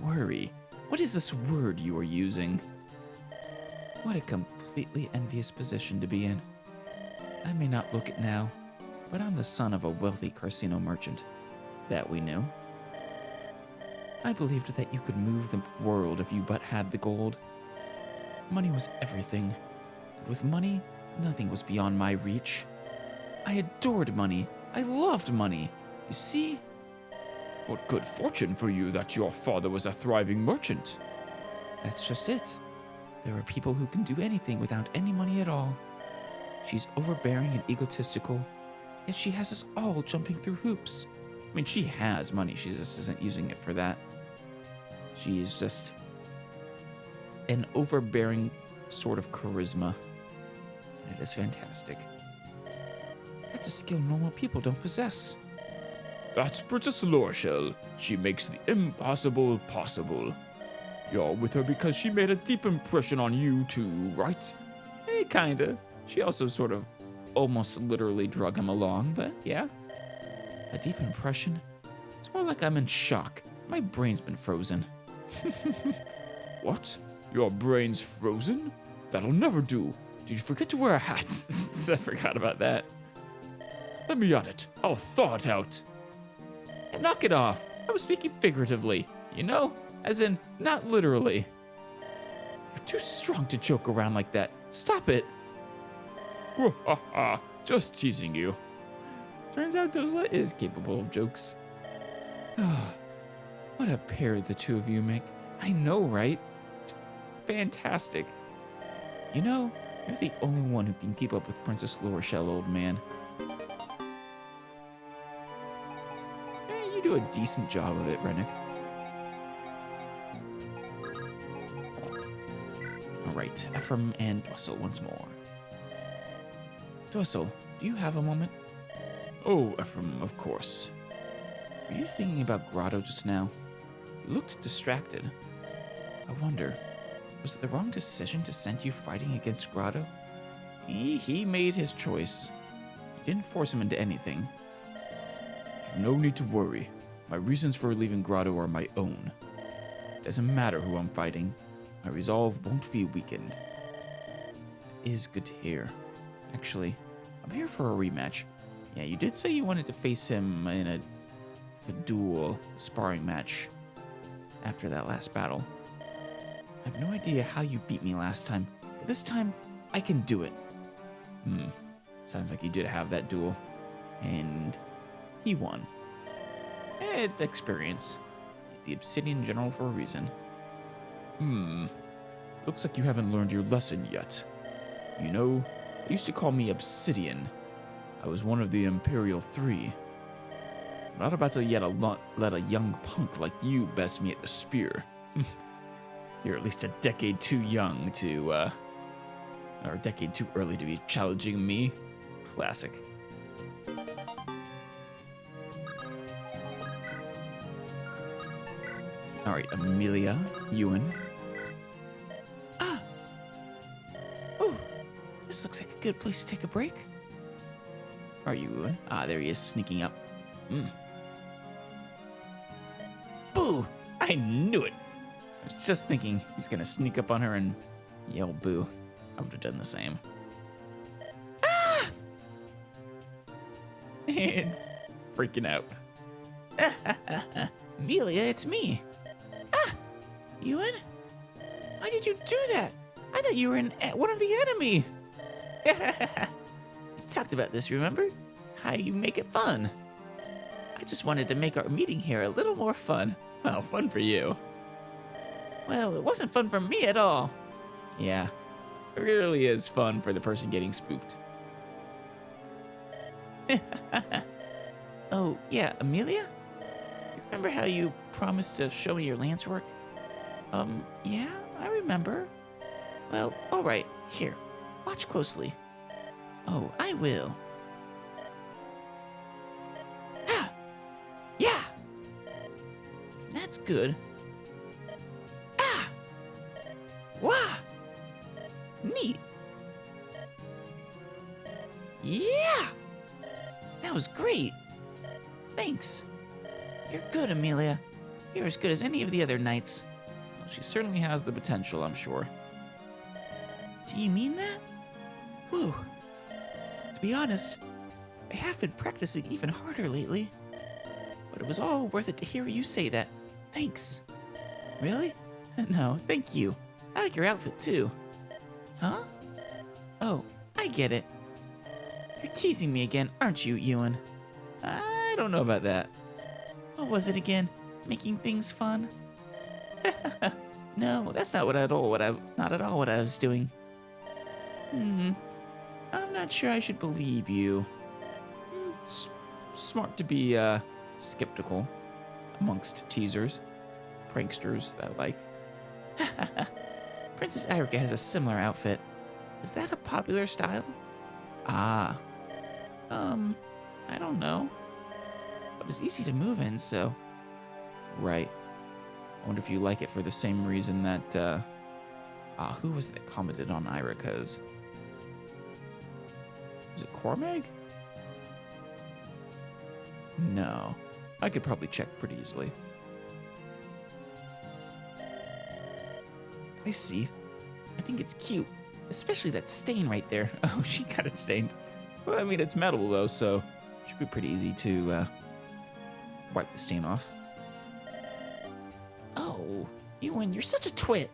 worry. What is this word you are using? What a completely envious position to be in. I may not look it now, but I'm the son of a wealthy Carcino merchant. That we knew. I believed that you could move the world if you but had the gold. Money was everything. And with money, nothing was beyond my reach. I adored money. I loved money. You see? What good fortune for you that your father was a thriving merchant. That's just it. There are people who can do anything without any money at all. She's overbearing and egotistical, yet she has us all jumping through hoops. I mean, she has money, she just isn't using it for that. She's just an overbearing sort of charisma. And it is fantastic. That's a skill normal people don't possess. That's Princess Lorshell. She makes the impossible possible. You're with her because she made a deep impression on you too, right? Kinda. She also sort of almost literally drug him along, but yeah. A deep impression? It's more like I'm in shock. My brain's been frozen. What? Your brain's frozen? That'll never do. Did you forget to wear a hat? I forgot about that. Let me at it. I'll thaw it out. Knock it off. I was speaking figuratively, you know? As in, not literally. You're too strong to joke around like that. Stop it. Just teasing you. Turns out Dozla is capable of jokes. What a pair the two of you make. I know, right? It's fantastic. You know, you're the only one who can keep up with Princess Lorshell, old man. You do a decent job of it, Rennick. Alright, Ephraim and Dwessel once more. Dwessel, do you have a moment? Oh, Ephraim, of course. Were you thinking about Grotto just now? You looked distracted. I wonder, was it the wrong decision to send you fighting against Grotto? He made his choice. You didn't force him into anything. You've no need to worry. My reasons for leaving Grotto are my own. Doesn't matter who I'm fighting. My resolve won't be weakened. It is good to hear. Actually, I'm here for a rematch. Yeah, you did say you wanted to face him in a duel sparring match after that last battle. I have no idea how you beat me last time, but this time I can do it. Sounds like you did have that duel, and he won. It's experience. He's the Obsidian General for a reason. Looks like you haven't learned your lesson yet. You know, they used to call me Obsidian. I was one of the Imperial Three. I'm not about to let a young punk like you best me at the spear. You're at least a decade too young to, or a decade too early to be challenging me. Classic. Alright, Amelia, Ewan. Oh, this looks like a good place to take a break. Are you, Ewan? There he is, sneaking up. Boo! I knew it! I was just thinking he's gonna sneak up on her and yell boo. I would have done the same. And freaking out. Amelia, it's me. Ewan? Why did you do that? I thought you were one of the enemy. We talked about this, remember? How you make it fun. I just wanted to make our meeting here a little more fun. Well, fun for you. Well, it wasn't fun for me at all. Yeah, it really is fun for the person getting spooked. Oh, yeah, Amelia? You remember how you promised to show me your lance work? Yeah, I remember. Well, alright, here. Watch closely. Oh, I will. Ah! Yeah! That's good. Ah! Wah! Neat. Yeah! That was great. Thanks. You're good, Amelia. You're as good as any of the other knights. Well, she certainly has the potential, I'm sure. Do you mean that? Whew. To be honest, I have been practicing even harder lately. But it was all worth it to hear you say that. Thanks. Really? No, thank you. I like your outfit too. Huh? Oh, I get it. You're teasing me again, aren't you, Ewan? I don't know about that. What was it again? Making things fun? No, that's not not at all what I was doing. I'm not sure I should believe you. Smart to be skeptical amongst teasers, pranksters that like. Princess Eirika has a similar outfit. Is that a popular style? Ah, I don't know. But it's easy to move in, so. right. I wonder if you like it for the same reason that, who was it that commented on Eirika's? Was it Cormag? No. I could probably check pretty easily. I see. I think it's cute. Especially that stain right there. Oh, she got it stained. Well, I mean, it's metal, though, so it should be pretty easy to wipe the stain off. Oh, Ewan, you're such a twit.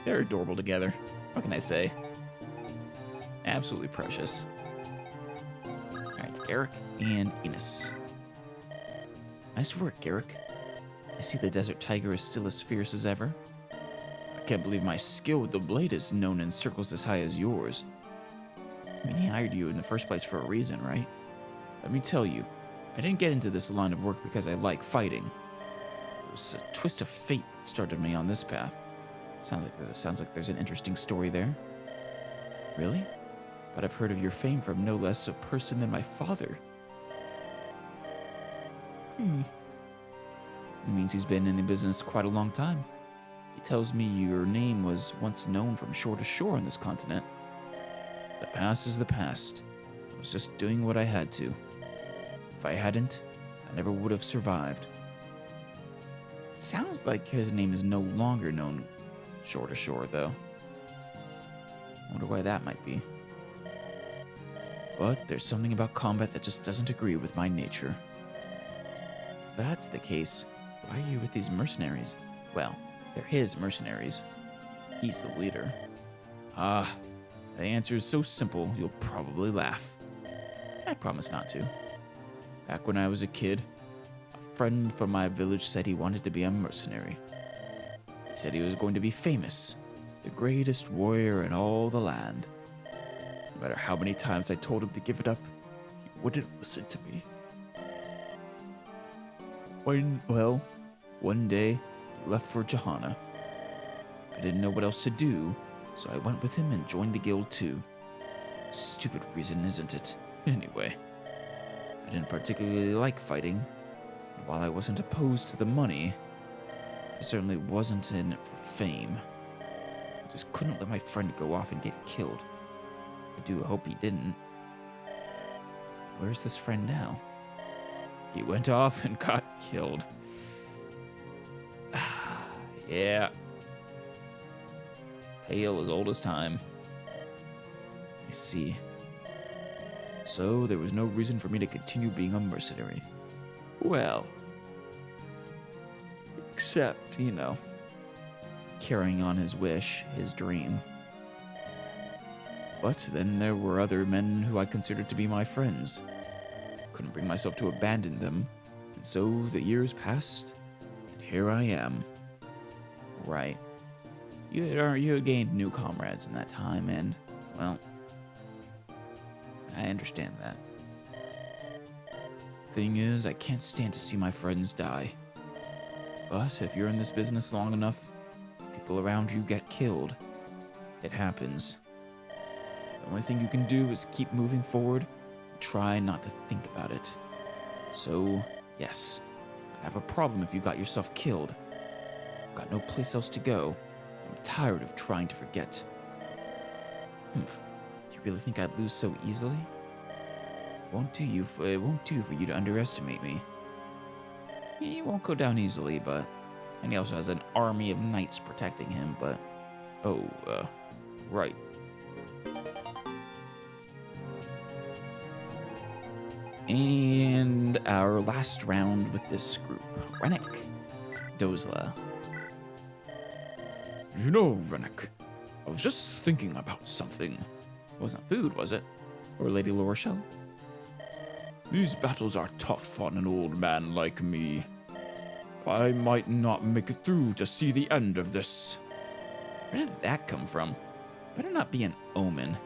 They're adorable together. What can I say? Absolutely precious. Alright, Eric and Enos. Nice work, Eric. I see the desert tiger is still as fierce as ever. I can't believe my skill with the blade is known in circles as high as yours. I mean, he hired you in the first place for a reason, right? Let me tell you, I didn't get into this line of work because I like fighting. It was a twist of fate that started me on this path. Sounds like there's an interesting story there. Really? But I've heard of your fame from no less a person than my father. It means he's been in the business quite a long time. He tells me your name was once known from shore to shore on this continent. The past is the past. I was just doing what I had to. If I hadn't, I never would have survived. It sounds like his name is no longer known Shore to shore, though. Wonder why that might be. But there's something about combat that just doesn't agree with my nature. If that's the case, why are you with these mercenaries? Well, they're his mercenaries. He's the leader. Ah, the answer is so simple, you'll probably laugh. I promise not to. Back when I was a kid, a friend from my village said he wanted to be a mercenary. He said he was going to be famous, the greatest warrior in all the land. No matter how many times I told him to give it up, he wouldn't listen to me. One day, he left for Johanna. I didn't know what else to do, so I went with him and joined the guild too. Stupid reason, isn't it? Anyway, I didn't particularly like fighting. And while I wasn't opposed to the money, I certainly wasn't in it for fame. I just couldn't let my friend go off and get killed. I do hope he didn't. Where's this friend now? He went off and got killed. Yeah. Tale as old as time. I see. So there was no reason for me to continue being a mercenary. Well, except, carrying on his wish, his dream. But then there were other men who I considered to be my friends. Couldn't bring myself to abandon them, and so the years passed, and here I am. Right. You gained new comrades in that time, and, well, I understand that. Thing is, I can't stand to see my friends die. But if you're in this business long enough, people around you get killed. It happens. The only thing you can do is keep moving forward and try not to think about it. So, yes, I'd have a problem if you got yourself killed. I've got no place else to go. I'm tired of trying to forget. Do you really think I'd lose so easily? It won't do for you to underestimate me. He won't go down easily, and he also has an army of knights protecting him, but... right. And our last round with this group. Rennick. Dozla. You know, Rennick, I was just thinking about something. It wasn't food, was it? Or Lady Lorshell? These battles are tough on an old man like me. I might not make it through to see the end of this. Where did that come from? Better not be an omen.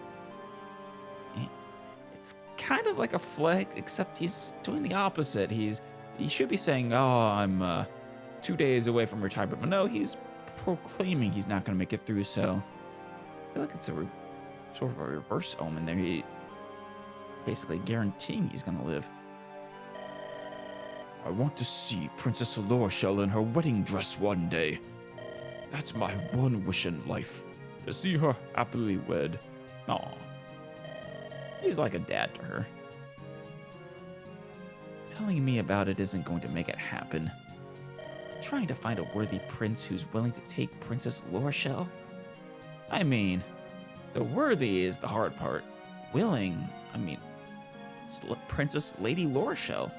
It's kind of like a flag, except he's doing the opposite. He should be saying, oh, I'm 2 days away from retirement. But no, he's proclaiming he's not going to make it through, so I feel like it's sort of a reverse omen there. He basically guaranteeing he's going to live. I want to see Princess Lorshell in her wedding dress one day. That's my one wish in life, to see her happily wed. Aw. He's like a dad to her. Telling me about it isn't going to make it happen. Trying to find a worthy prince who's willing to take Princess Lorshell? I mean, the worthy is the hard part. Willing, it's Princess Lady Lorshell.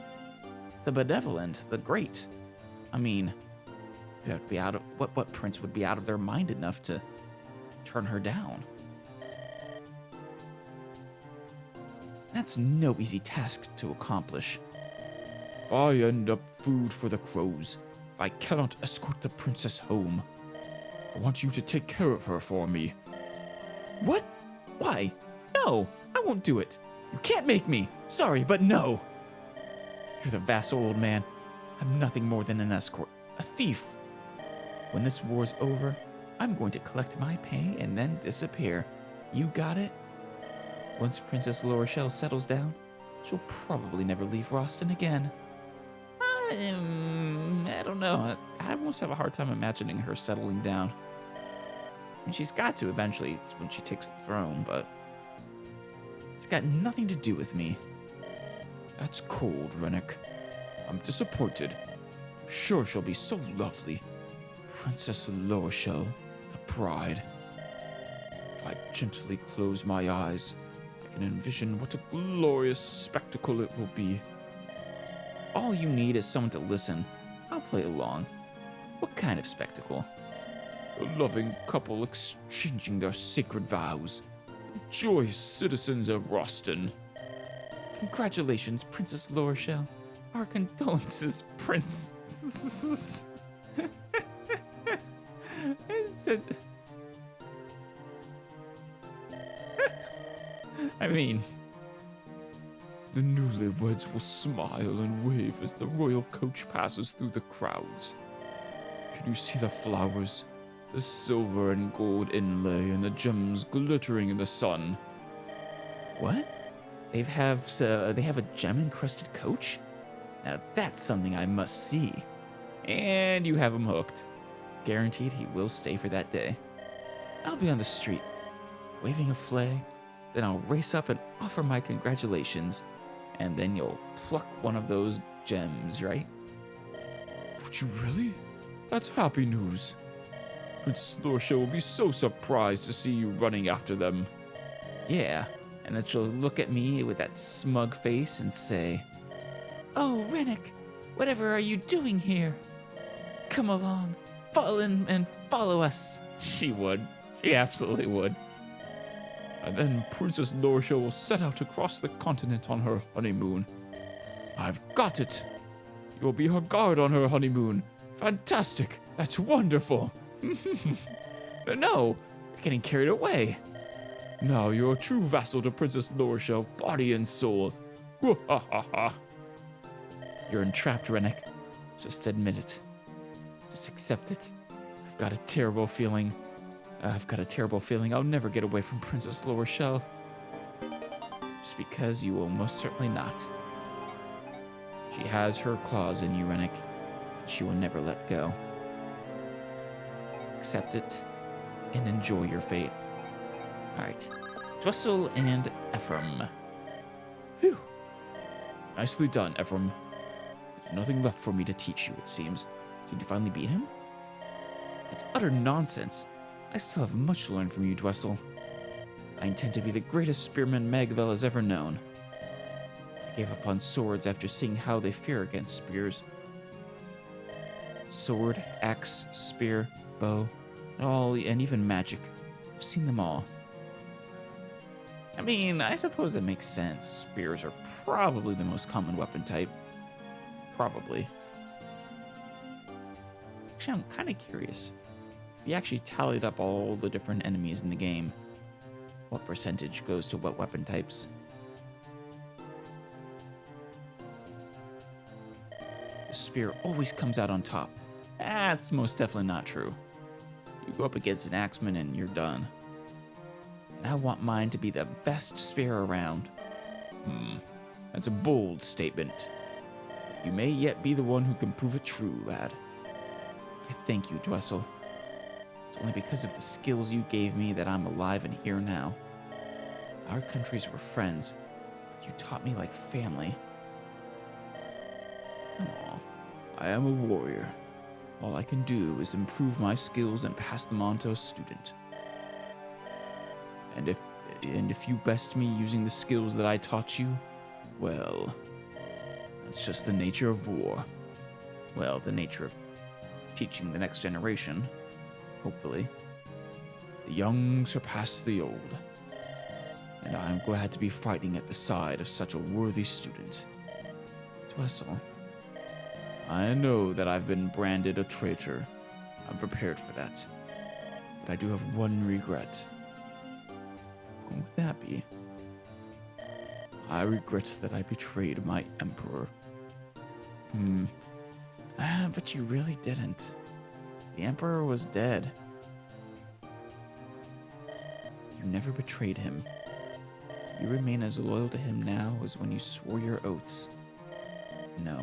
The benevolent, the great. You have to be out of what prince would be out of their mind enough to turn her down? That's no easy task to accomplish. If I end up food for the crows, if I cannot escort the princess home, I want you to take care of her for me. What? Why? No, I won't do it. You can't make me. Sorry, but no. You're the vassal, old man. I'm nothing more than an escort, a thief. When this war's over, I'm going to collect my pay and then disappear. You got it? Once Princess Lorshell settles down, she'll probably never leave Roston again. I don't know. I almost have a hard time imagining her settling down. She's got to eventually when she takes the throne, but it's got nothing to do with me. That's cold, Rennick. I'm disappointed. I'm sure she'll be so lovely. Princess Lorshell, the bride. If I gently close my eyes, I can envision what a glorious spectacle it will be. All you need is someone to listen. I'll play along. What kind of spectacle? A loving couple exchanging their sacred vows. Joyous citizens of Roston. Congratulations, Princess Lorshell. Our condolences, Prince. The newlyweds will smile and wave as the royal coach passes through the crowds. Can you see the flowers, the silver and gold inlay, and the gems glittering in the sun? What? They have a gem-encrusted coach? Now that's something I must see. And you have him hooked. Guaranteed he will stay for that day. I'll be on the street, waving a flag, then I'll race up and offer my congratulations, and then you'll pluck one of those gems, right? Would you really? That's happy news. Princess Lorshell will be so surprised to see you running after them. Yeah, and then she'll look at me with that smug face and say, "Oh, Rennick, whatever are you doing here? Come along, fall in and follow us." She would. She absolutely would. And then Princess Lorshell will set out across the continent on her honeymoon. I've got it. You'll be her guard on her honeymoon. Fantastic. That's wonderful. No, you're getting carried away. Now you're a true vassal to Princess Lorshell, body and soul. You're entrapped, Rennick. Just admit it. Just accept it. I've got a terrible feeling. I've got a terrible feeling I'll never get away from Princess La Rochelle. Just because you will most certainly not. She has her claws in you, Rennick. She will never let go. Accept it and enjoy your fate. Alright. Dwessel and Ephraim. Phew. Nicely done, Ephraim. There's nothing left for me to teach you, it seems. Did you finally beat him? It's utter nonsense. I still have much to learn from you, Dwessel. I intend to be the greatest spearman Magvel has ever known. I gave up on swords after seeing how they fare against spears. Sword, axe, spear, bow, and even magic. I've seen them all. I mean, I suppose that makes sense. Spears are probably the most common weapon type. Probably. Actually, I'm kind of curious. If you actually tallied up all the different enemies in the game, what percentage goes to what weapon types? The spear always comes out on top. That's most definitely not true. You go up against an axeman and you're done. And I want mine to be the best spear around. That's a bold statement. You may yet be the one who can prove it true, lad. I thank you, Dwessel. It's only because of the skills you gave me that I'm alive and here now. Our countries were friends, but you taught me like family. Aw, I am a warrior. All I can do is improve my skills and pass them on to a student. And if you best me using the skills that I taught you, well, that's just the nature of war. Well, the nature of teaching the next generation, hopefully. The young surpass the old. And I'm glad to be fighting at the side of such a worthy student. Dwessel, I know that I've been branded a traitor. I'm prepared for that. But I do have one regret. What would that be? I regret that I betrayed my emperor. But you really didn't. The emperor was dead. You never betrayed him. You remain as loyal to him now as when you swore your oaths. No.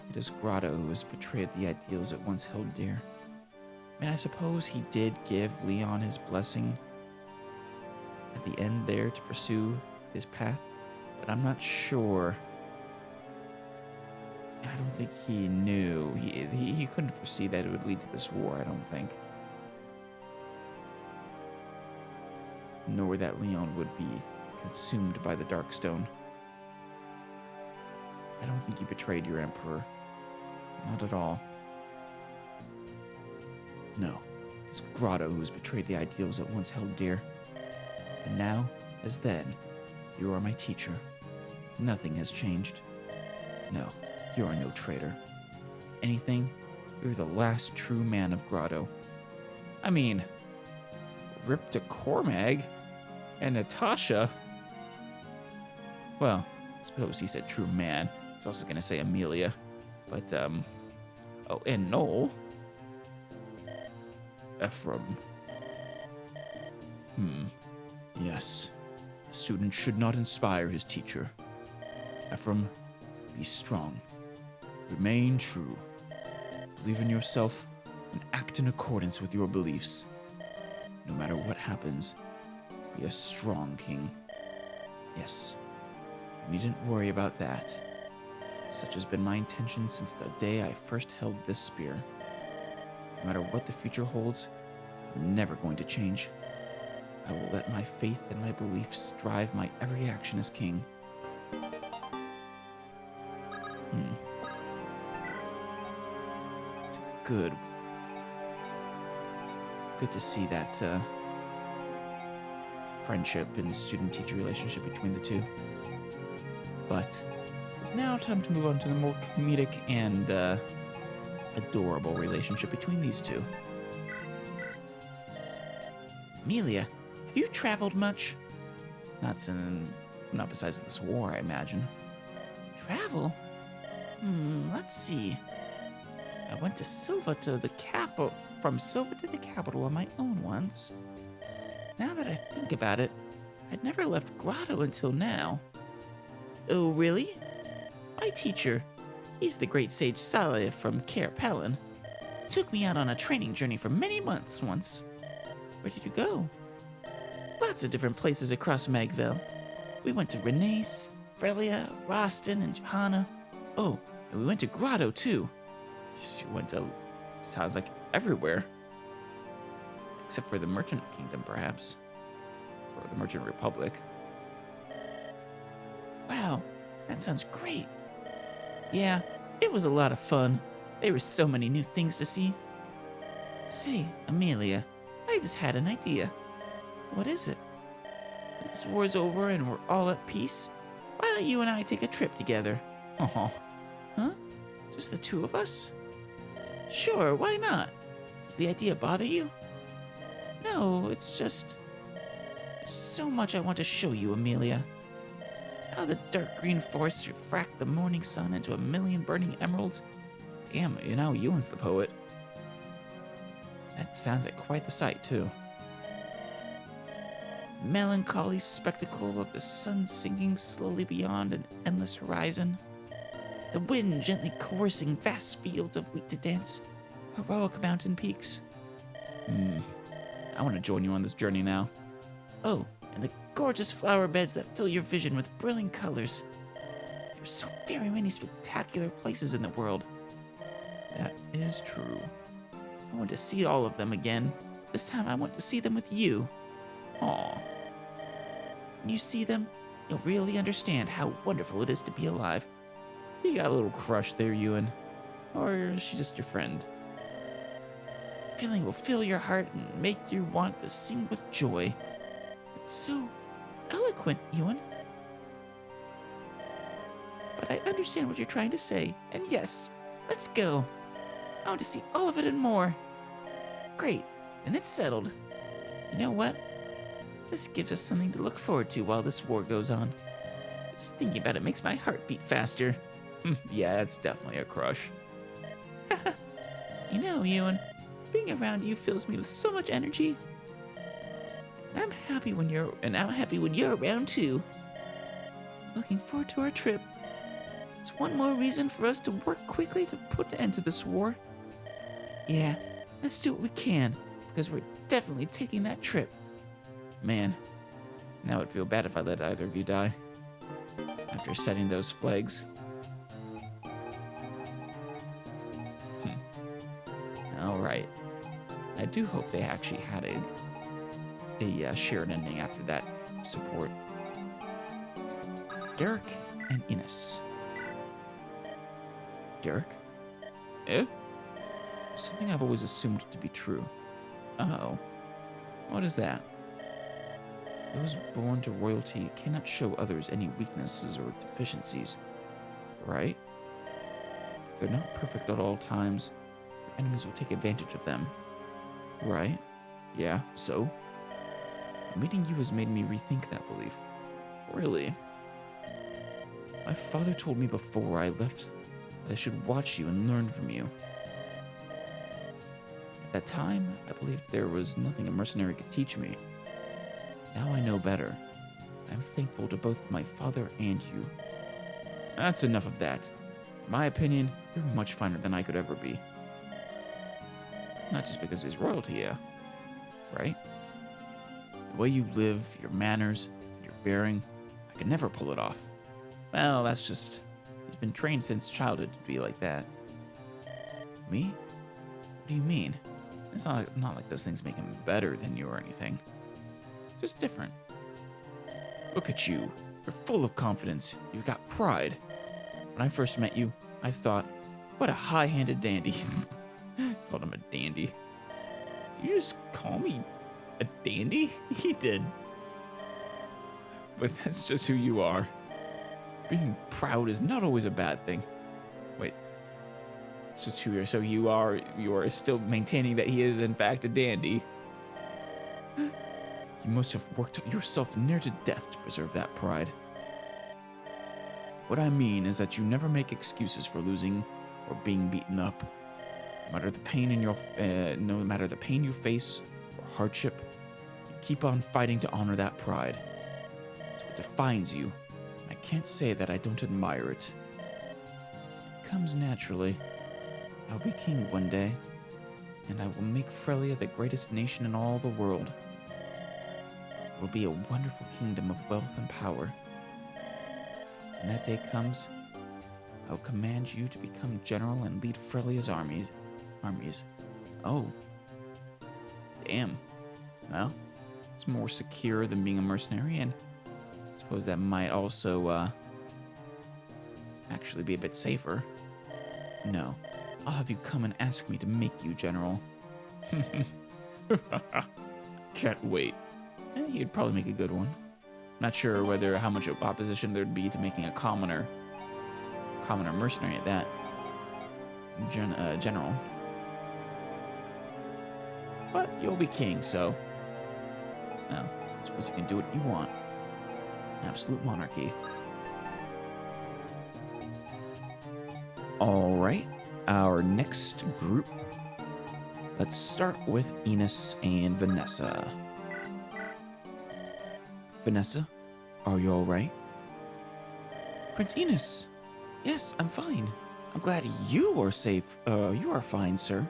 It is Grotto who has betrayed the ideals it once held dear. I mean, I suppose he did give Leon his blessing at the end there to pursue his path, but I'm not sure. I don't think he knew. He couldn't foresee that it would lead to this war, I don't think. Nor that Leon would be consumed by the Darkstone. I don't think you betrayed your emperor. Not at all. No, it's Grotto who has betrayed the ideals it once held dear. And now, as then, you are my teacher. Nothing has changed. No, you are no traitor. Anything, you're the last true man of Grotto. I mean, rip to Cormag and Natasha. Well, I suppose he said true man. He's also going to say Amelia. But, oh, and Noel. Ephraim. Yes. A student should not inspire his teacher. Ephraim, be strong. Remain true. Believe in yourself and act in accordance with your beliefs. No matter what happens, be a strong king. Yes, you needn't worry about that. Such has been my intention since the day I first held this spear. No matter what the future holds, I'm never going to change. I will let my faith and my beliefs drive my every action as king. It's good to see that friendship and student-teacher relationship between the two. But it's now time to move on to the more comedic and adorable relationship between these two. Amelia, have you traveled much? Not besides this war, I imagine. Travel? Let's see. I went to Silva to the capital. from Silva to the capital on my own once. Now that I think about it, I'd never left Grotto until now. Oh, really? My teacher, he's the great sage Saleh from Cair Palin, took me out on a training journey for many months once. Where did you go? Lots of different places across Magvel. We went to Renace, Frelia, Roston, and Johanna. Oh, and we went to Grotto, too. You went to, sounds like, everywhere. Except for the Merchant Kingdom, perhaps. Or the Merchant Republic. Wow, that sounds great. Yeah, it was a lot of fun. There were so many new things to see. Say, Amelia, I just had an idea. What is it? When this war's over and we're all at peace, why don't you and I take a trip together? Aw. Huh? Just the two of us? Sure, why not? Does the idea bother you? No, it's just... There's so much I want to show you, Amelia. How the dark green forests refract the morning sun into a million burning emeralds. Damn, you know, Ewan's the poet. That sounds like quite the sight, too. Melancholy spectacle of the sun sinking slowly beyond an endless horizon. The wind gently coursing vast fields of wheat to dance. Heroic mountain peaks. I want to join you on this journey now. Oh, and the gorgeous flower beds that fill your vision with brilliant colors. There are so very many spectacular places in the world. That is true. I want to see all of them again. This time I want to see them with you. Aw. When you see them, you'll really understand how wonderful it is to be alive. You got a little crush there, Ewan. Or is she just your friend? Feeling will fill your heart and make you want to sing with joy. It's so eloquent, Ewan. But I understand what you're trying to say, and yes, let's go. I want to see all of it and more. Great, then it's settled. You know what? This gives us something to look forward to while this war goes on. Just thinking about it makes my heart beat faster. Yeah, it's definitely a crush. You know, Ewan, being around you fills me with so much energy. And I'm happy when you're around too. Looking forward to our trip. It's one more reason for us to work quickly to put an end to this war. Yeah, let's do what we can, because we're definitely taking that trip. Man, now I'd feel bad if I let either of you die. After setting those flags. Alright. I do hope they actually had a shared ending after that support. Derek and Ines. Derek? Eh? Something I've always assumed to be true. Oh. What is that? Those born to royalty cannot show others any weaknesses or deficiencies. Right? If they're not perfect at all times, their enemies will take advantage of them. Right? Yeah, so? Meeting you has made me rethink that belief. Really? My father told me before I left that I should watch you and learn from you. At that time, I believed there was nothing a mercenary could teach me. Now I know better. I'm thankful to both my father and you. That's enough of that. In my opinion, you're much finer than I could ever be. Not just because he's royalty, yeah. Right? The way you live, your manners, your bearing, I could never pull it off. Well, that's just... He's been trained since childhood to be like that. Me? What do you mean? It's not like those things make him better than you or anything. Just different. Look at you. You're full of confidence. You've got pride. When I first met you, I thought, what a high-handed dandy. Called him a dandy. Did you just call me a dandy? He did. But that's just who you are. Being proud is not always a bad thing. Wait. It's just who you are. So you are still maintaining that he is in fact a dandy. You must have worked yourself near to death to preserve that pride. What I mean is that you never make excuses for losing or being beaten up. No matter the pain you face or hardship, you keep on fighting to honor that pride. It's what defines you. I can't say that I don't admire it. It comes naturally. I'll be king one day, and I will make Frelia the greatest nation in all the world. It will be a wonderful kingdom of wealth and power. When that day comes, I will command you to become general and lead Frelia's armies. Oh. Damn. Well, it's more secure than being a mercenary, and I suppose that might also, actually be a bit safer. No. I'll have you come and ask me to make you general. Can't wait. He'd probably make a good one. Not sure how much opposition there'd be to making a commoner mercenary at that. General. But you'll be king, so, well, I suppose you can do what you want. Absolute monarchy. Alright, our next group. Let's start with Enos and Vanessa. Vanessa, are you alright? Prince Enos! Yes, I'm fine. I'm glad you are safe. You are fine, sir.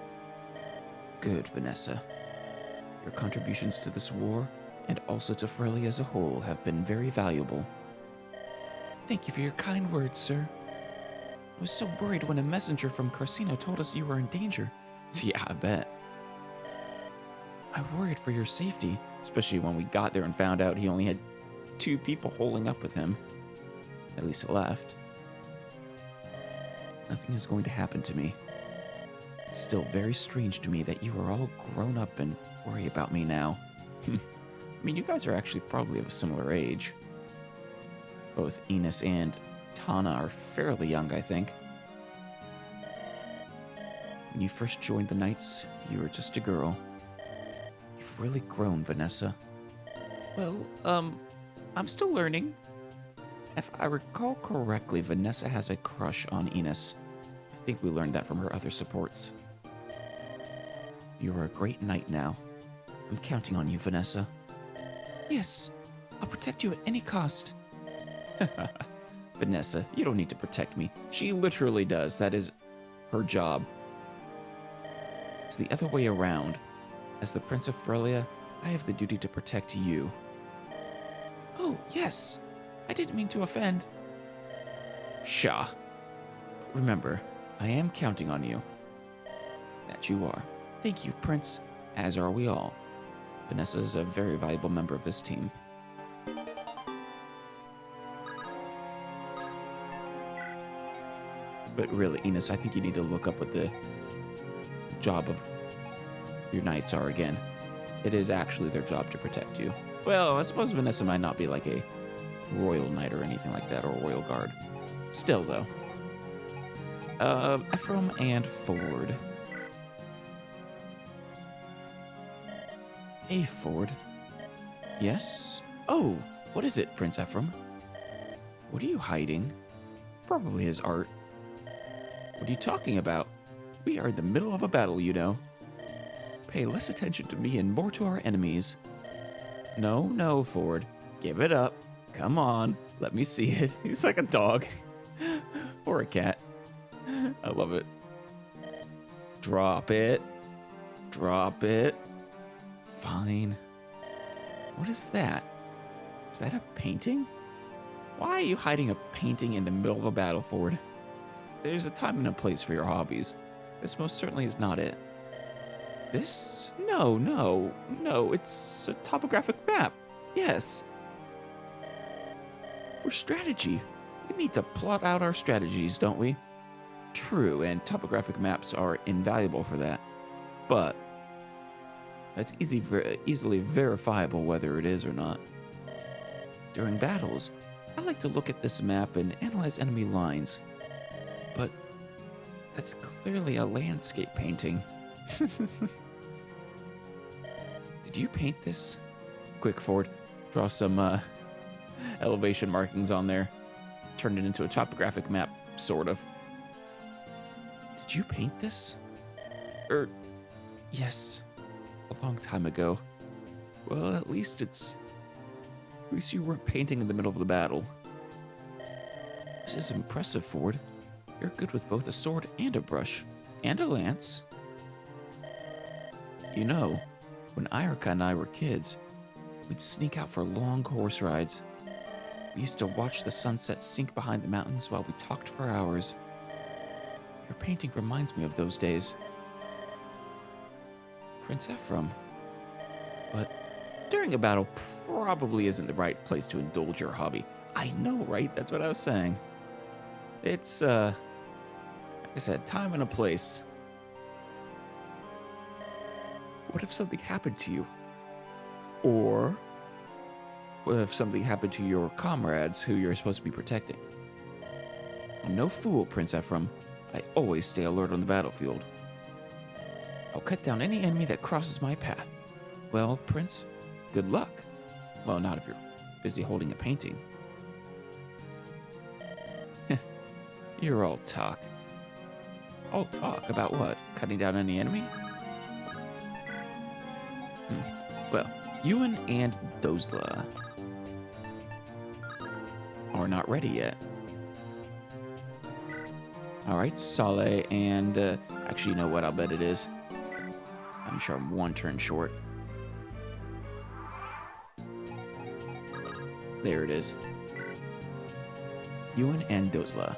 Good, Vanessa. Your contributions to this war, and also to Frelia as a whole, have been very valuable. Thank you for your kind words, sir. I was so worried when a messenger from Carsino told us you were in danger. Yeah, I bet. I worried for your safety, especially when we got there and found out he only had 2 people holding up with him. At least left. Nothing is going to happen to me. It's still very strange to me that you are all grown up and worry about me now. I mean, you guys are actually probably of a similar age. Both Enos and Tana are fairly young, I think. When you first joined the Knights, you were just a girl. You've really grown, Vanessa. Well, I'm still learning. If I recall correctly, Vanessa has a crush on Enos. I think we learned that from her other supports. You're a great knight now. I'm counting on you, Vanessa. Yes, I'll protect you at any cost. Vanessa, you don't need to protect me. She literally does. That is her job. It's the other way around. As the Prince of Frelia, I have the duty to protect you. Oh, yes. I didn't mean to offend. Pshaw. Remember, I am counting on you. That you are. Thank you, Prince. As are we all. Vanessa is a very valuable member of this team. But really, Enos, I think you need to look up what the job of your knights are again. It is actually their job to protect you. Well, I suppose Vanessa might not be like a royal knight or anything like that, or a royal guard. Still, though. Ephraim and Ford. Hey, Ford. Yes? Oh, what is it, Prince Ephraim? What are you hiding? Probably his art. What are you talking about? We are in the middle of a battle, you know. Pay less attention to me and more to our enemies. No, Ford. Give it up. Come on. Let me see it. He's like a dog. Or a cat. I love it. Drop it. Drop it. Fine. What is that? Is that a painting? Why are you hiding a painting in the middle of a battle, Ford? There's a time and a place for your hobbies. This most certainly is not it. This? No, it's a topographic map. Yes. For strategy. We need to plot out our strategies, don't we? True, and topographic maps are invaluable for that. But it's easily verifiable whether it is or not. During battles, I like to look at this map and analyze enemy lines. But that's clearly a landscape painting. Did you paint this? Quick, Ford. Draw some elevation markings on there. Turn it into a topographic map, sort of. Did you paint this? Yes. A long time ago. Well, at least you weren't painting in the middle of the battle. This is impressive, Ford. You're good with both a sword and a brush. And a lance. You know, when Eirika and I were kids, we'd sneak out for long horse rides. We used to watch the sunset sink behind the mountains while we talked for hours. Your painting reminds me of those days. Prince Ephraim. But during a battle probably isn't the right place to indulge your hobby. I know, right? That's what I was saying. It's, like I said, time and a place. What if something happened to you? Or what if something happened to your comrades who you're supposed to be protecting? I'm no fool, Prince Ephraim. I always stay alert on the battlefield. I'll cut down any enemy that crosses my path. Well, Prince, good luck. Well, not if you're busy holding a painting. You're all talk. All talk about what? Cutting down any enemy? Well, Ewan and Dozla are not ready yet. Alright, Saleh and... actually, you know what? I'll bet it is. I'm sure I'm one turn short. There it is. Ewan and Dozla.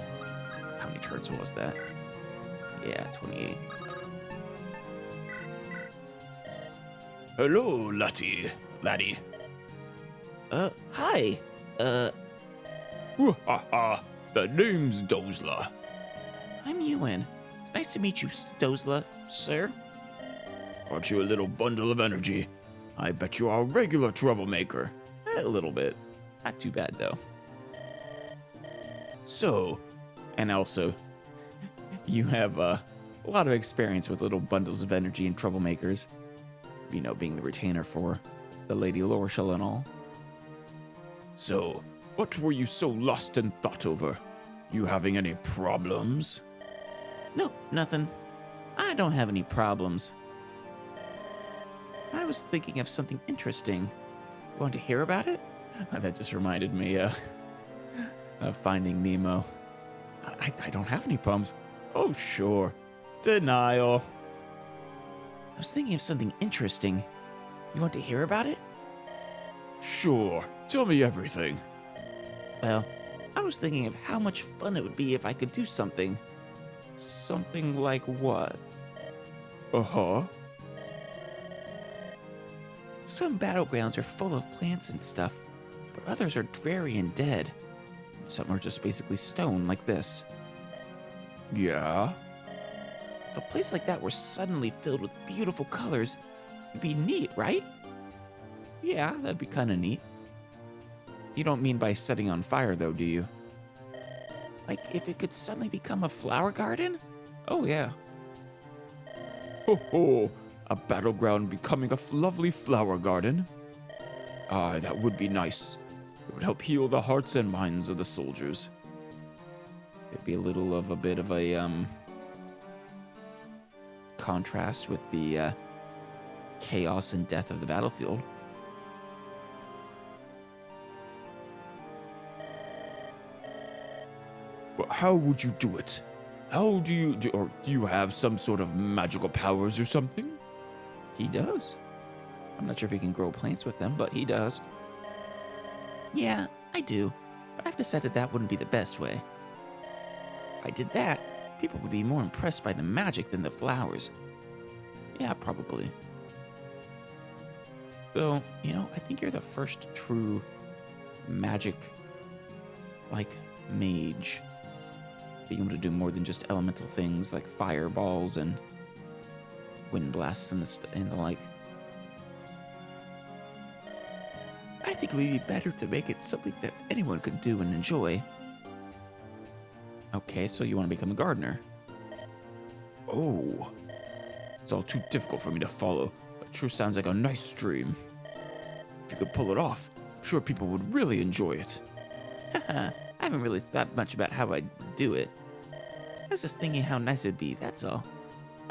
How many turns was that? Yeah, 28. Hello, laddie. Hi. The name's Dozla. I'm Ewan. It's nice to meet you, Dozla, sir. Aren't you a little bundle of energy? I bet you are a regular troublemaker. A little bit. Not too bad, though. So, And also, you have a lot of experience with little bundles of energy and troublemakers. You know, being the retainer for the Lady Lorshall and all. so, what were you so lost in thought over? You having any problems? No, nothing. I don't have any problems. I was thinking of something interesting. Want to hear about it? That just reminded me of Finding Nemo. I don't have any problems. Oh, sure. Denial. I was thinking of something interesting. You want to hear about it? Sure. Tell me everything. Well, I was thinking of how much fun it would be if I could do something. Something like what? Uh-huh. Some battlegrounds are full of plants and stuff, but others are dreary and dead. Some are just basically stone like this. Yeah? If a place like that were suddenly filled with beautiful colors, it'd be neat, right? Yeah, that'd be kind of neat. You don't mean by setting on fire, though, do you? Like, if it could suddenly become a flower garden? Oh, yeah. Ho ho! A battleground becoming a lovely flower garden? Ah, that would be nice. It would help heal the hearts and minds of the soldiers. It'd be a little of a bit of a, contrast with the, chaos and death of the battlefield. But how would you do it? How do you do, or do you have some sort of magical powers or something? He does. I'm not sure if he can grow plants with them, but he does. Yeah, I do. But I've decided that wouldn't be the best way. If I did that, people would be more impressed by the magic than the flowers. Yeah, probably. Though, you know, I think you're the first true magic, like, mage. Being able to do more than just elemental things like fireballs and wind blasts and the like. I think it would be better to make it something that anyone could do and enjoy. Okay, so you want to become a gardener? Oh. It's all too difficult for me to follow, but it sure sounds like a nice dream. If you could pull it off, I'm sure people would really enjoy it. I haven't really thought much about how I'd do it. I was just thinking how nice it'd be, that's all.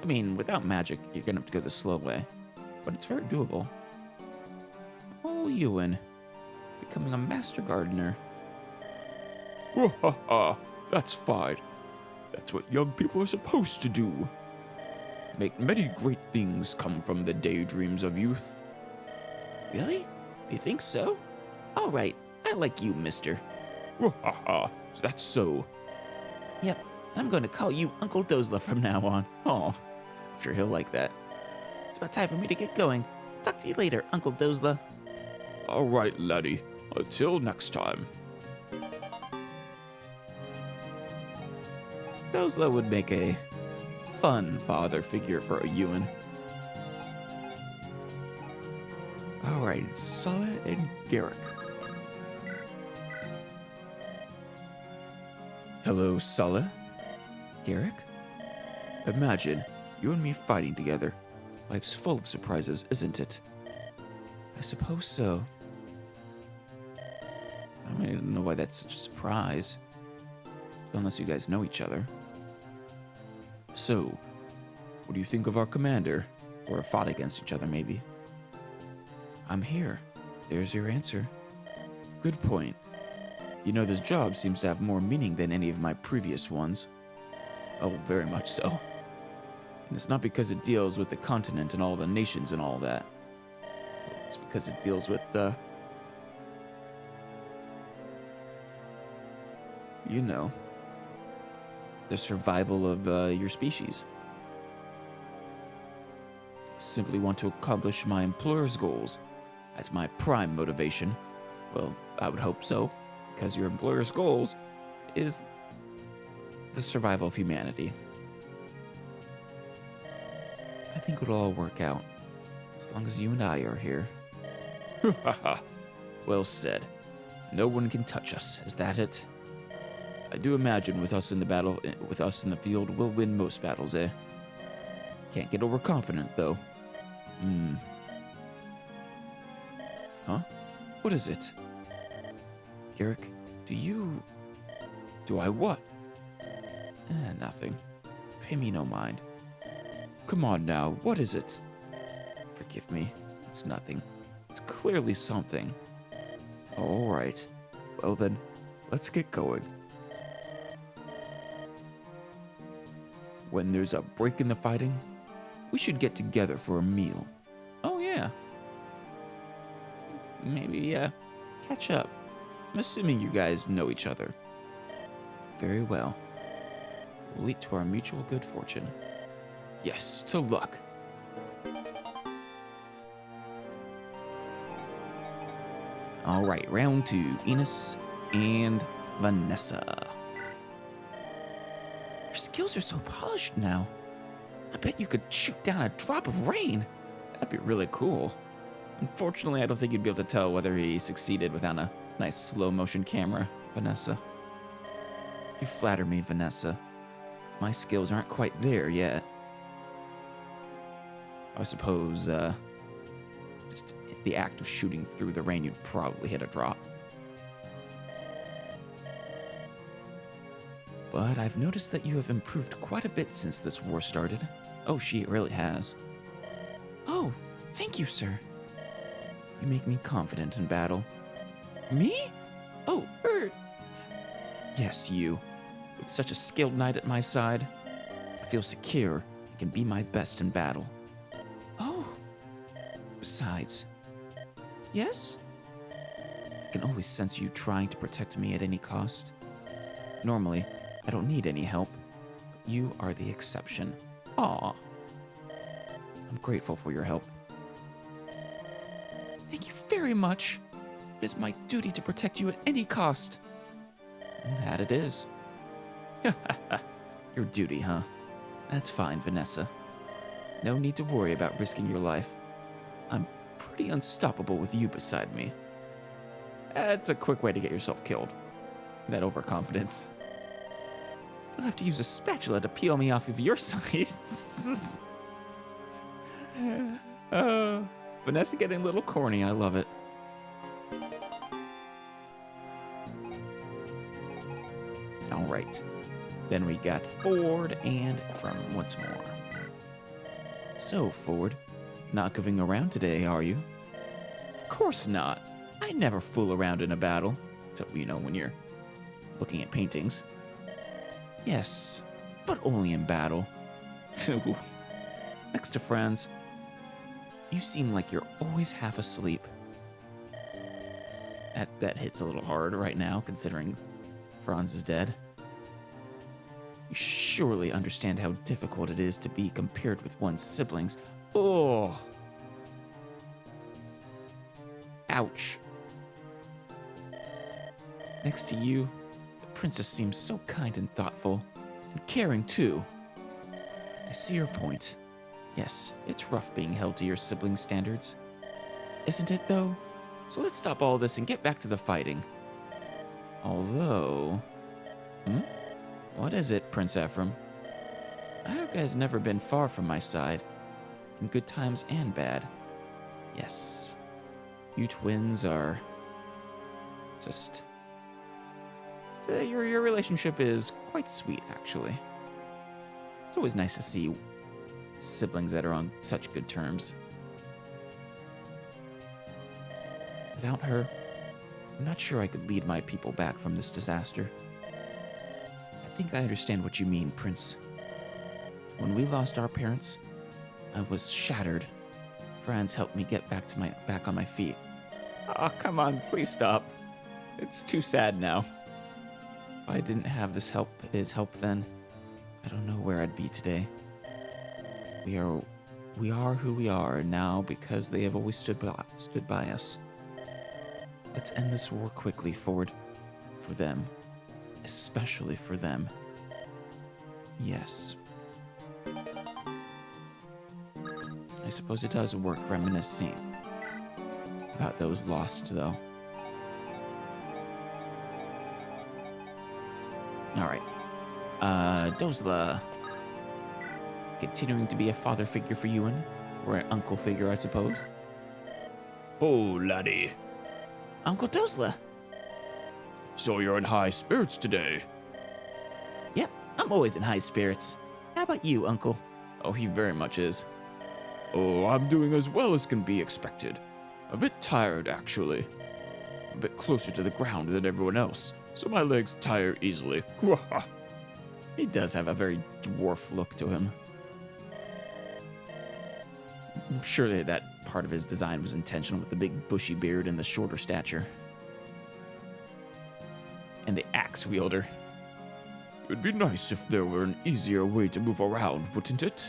I mean, without magic, you're gonna have to go the slow way. But it's very doable. Oh, Ewan. Becoming a master gardener. Wahaha, that's fine. That's what young people are supposed to do. Make many great things come from the daydreams of youth. Really? Do you think so? All right, I like you, mister. Wahaha, that's so. Yep, I'm going to call you Uncle Dozla from now on. Oh, I'm sure he'll like that. It's about time for me to get going. Talk to you later, Uncle Dozla. All right, laddie. Until next time. Dozla would make a fun father figure for a Ewan. All right, Sulla and Garrick. Hello, Sulla. Garrick? Imagine you and me fighting together. Life's full of surprises, isn't it? I suppose so. I mean, I don't know why that's such a surprise. Unless you guys know each other. So, what do you think of our commander? Or have fought against each other, maybe. I'm here. There's your answer. Good point. You know, this job seems to have more meaning than any of my previous ones. Oh, very much so. And it's not because it deals with the continent and all the nations and all that. It's because it deals with the... You know. the survival of your species. Simply want to accomplish my employer's goals. That's my prime motivation. Well, I would hope so, because your employer's goals is the survival of humanity. I think it'll all work out, as long as you and I are here. Well said. No one can touch us, is that it? I do imagine with us in the field, we'll win most battles, eh? Can't get overconfident, though. Huh? What is it? Garrick, Do I what? Nothing. Pay me no mind. Come on now, what is it? Forgive me. It's nothing. It's clearly something. All right. Well then, let's get going. When there's a break in the fighting, we should get together for a meal. Oh, yeah. Maybe, catch up. I'm assuming you guys know each other. Very well. Will lead to our mutual good fortune. Yes, to luck. All right, round 2. Enos and Vanessa. Your skills are so polished now. I bet you could shoot down a drop of rain. That'd be really cool. Unfortunately, I don't think you'd be able to tell whether he succeeded without a nice slow motion camera, Vanessa. You flatter me, Vanessa. My skills aren't quite there yet. I suppose, just the act of shooting through the rain, you'd probably hit a drop. But I've noticed that you have improved quite a bit since this war started. Oh, she really has. Oh, thank you, sir. You make me confident in battle. Me? Oh, Yes, you. With such a skilled knight at my side, I feel secure and can be my best in battle. Oh. Besides. Yes? I can always sense you trying to protect me at any cost. Normally, I don't need any help. You are the exception. Aw. I'm grateful for your help. Thank you very much. It is my duty to protect you at any cost. That it is. Your duty, huh? That's fine, Vanessa. No need to worry about risking your life. I'm pretty unstoppable with you beside me. That's a quick way to get yourself killed. That overconfidence. You'll have to use a spatula to peel me off of your side. Vanessa getting a little corny, I love it. All right. Then we got Ford and Ephraim once more. So, Ford, not goofing around today, are you? Of course not. I never fool around in a battle. Except, when you're looking at paintings. Yes, but only in battle. Next to Franz, you seem like you're always half asleep. That hits a little hard right now, considering Franz is dead. You surely understand how difficult it is to be compared with one's siblings. Oh! Ouch. Next to you, the princess seems so kind and thoughtful, and caring too. I see your point. Yes, it's rough being held to your sibling standards. Isn't it, though? So let's stop all this and get back to the fighting. Although... What is it, Prince Ephraim? Eirika has never been far from my side, in good times and bad. Yes, you twins are... just... Your relationship is quite sweet, actually. It's always nice to see siblings that are on such good terms. Without her, I'm not sure I could lead my people back from this disaster. I think I understand what you mean, Prince. When we lost our parents, I was shattered. Franz helped me get back on my feet. Oh, come on, please stop. It's too sad now. If I didn't have his help then, I don't know where I'd be today. We are who we are now because they have always stood by us. Let's end this war quickly, Ford. For them. Especially for them. Yes. I suppose it does work reminiscing about those lost, though. Alright. Dozla. Continuing to be a father figure for Ewan? Or an uncle figure, I suppose? Oh, laddie. Uncle Dozla. So you're in high spirits today. Yep, I'm always in high spirits. How about you, Uncle? Oh, he very much is. Oh, I'm doing as well as can be expected. A bit tired, actually. A bit closer to the ground than everyone else, so my legs tire easily. He does have a very dwarf look to him. I'm sure that part of his design was intentional with the big bushy beard and the shorter stature. And the axe wielder. It'd be nice if there were an easier way to move around, wouldn't it?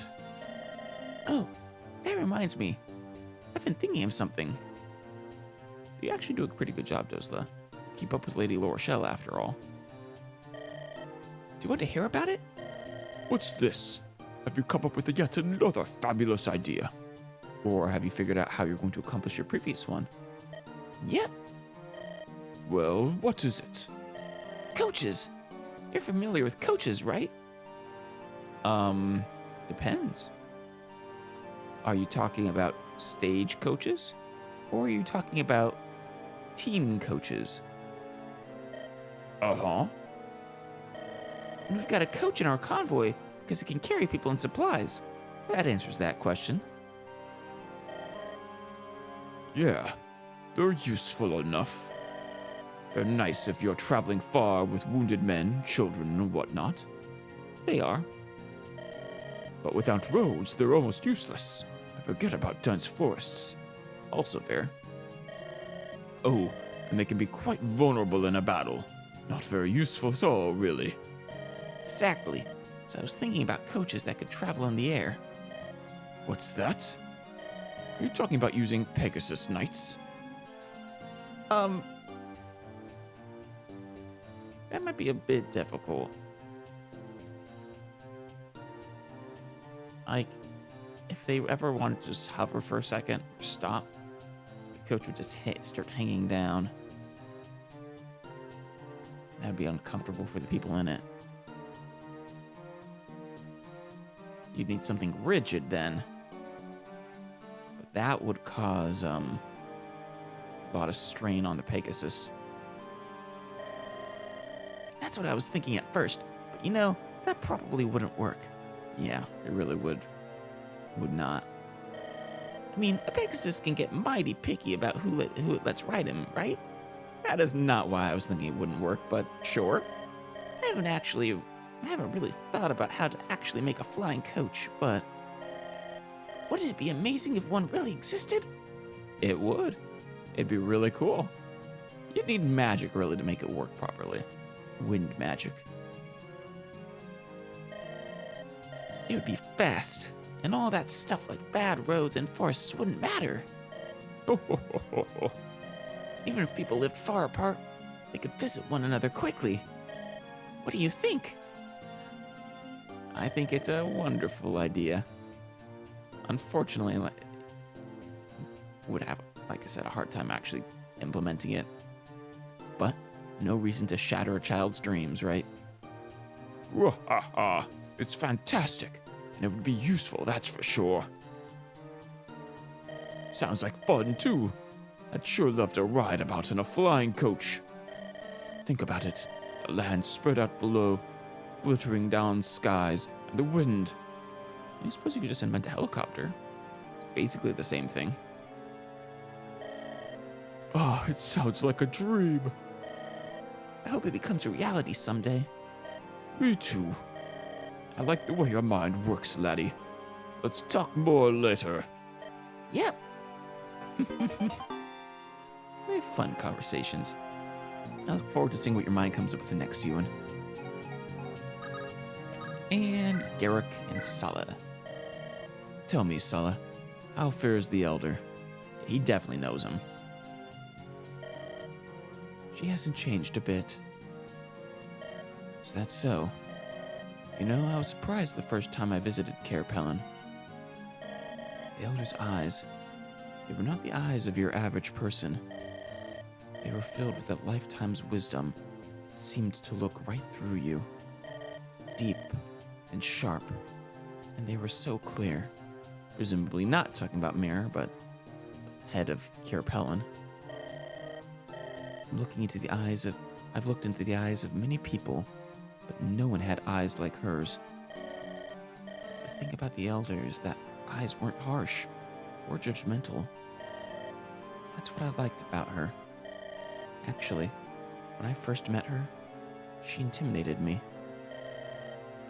Oh, that reminds me. I've been thinking of something. You actually do a pretty good job, Dozla. Keep up with Lady Lorachelle, after all. Do you want to hear about it? What's this? Have you come up with yet another fabulous idea? Or have you figured out how you're going to accomplish your previous one? Yep. Well, what is it? Coaches. You're familiar with coaches, right? Depends. Are you talking about stage coaches? Or are you talking about team coaches? Uh-huh. We've got a coach in our convoy because it can carry people and supplies. That answers that question. Yeah, they're useful enough. They're nice if you're traveling far with wounded men, children, and whatnot. They are. But without roads, they're almost useless. I forget about dense forests. Also fair. Oh, and they can be quite vulnerable in a battle. Not very useful at all, really. Exactly. So I was thinking about coaches that could travel in the air. What's that? Are you talking about using Pegasus Knights? That might be a bit difficult. Like, if they ever wanted to just hover for a second, or stop, the coach would just start hanging down. That'd be uncomfortable for the people in it. You'd need something rigid then. But that would cause a lot of strain on the Pegasus. That's what I was thinking at first. But that probably wouldn't work. Yeah, it really would not. I mean, a Pegasus can get mighty picky about who it lets ride him, right? That is not why I was thinking it wouldn't work, but sure. I haven't really thought about how to actually make a flying coach, but wouldn't it be amazing if one really existed? It would. It'd be really cool. You'd need magic really to make it work properly. Wind magic. It would be fast, and all that stuff like bad roads and forests wouldn't matter. Even if people lived far apart, they could visit one another quickly. What do you think? I think it's a wonderful idea. Unfortunately, would have, like I said, a hard time actually implementing it. But no reason to shatter a child's dreams, right? It's fantastic, and it would be useful, that's for sure. Sounds like fun, too. I'd sure love to ride about in a flying coach. Think about it. The land spread out below, glittering down skies, and the wind. I suppose you could just invent a helicopter. It's basically the same thing. It sounds like a dream. I hope it becomes a reality someday. Me too. I like the way your mind works, laddie. Let's talk more later. Yep. Very fun conversations. I look forward to seeing what your mind comes up with next, Ewan. And Garrick and Sala. Tell me, Sala, how fares the Elder? He definitely knows him. She hasn't changed a bit. Is that so? You know, I was surprised the first time I visited Caer Pelin. The Elder's eyes, they were not the eyes of your average person. They were filled with a lifetime's wisdom that seemed to look right through you. Deep and sharp, and they were so clear. Presumably not talking about Mirror, but head of Caer Pelin. I've looked into the eyes of many people, but no one had eyes like hers. The thing about the Elder is that eyes weren't harsh or judgmental. That's what I liked about her. Actually, when I first met her, she intimidated me.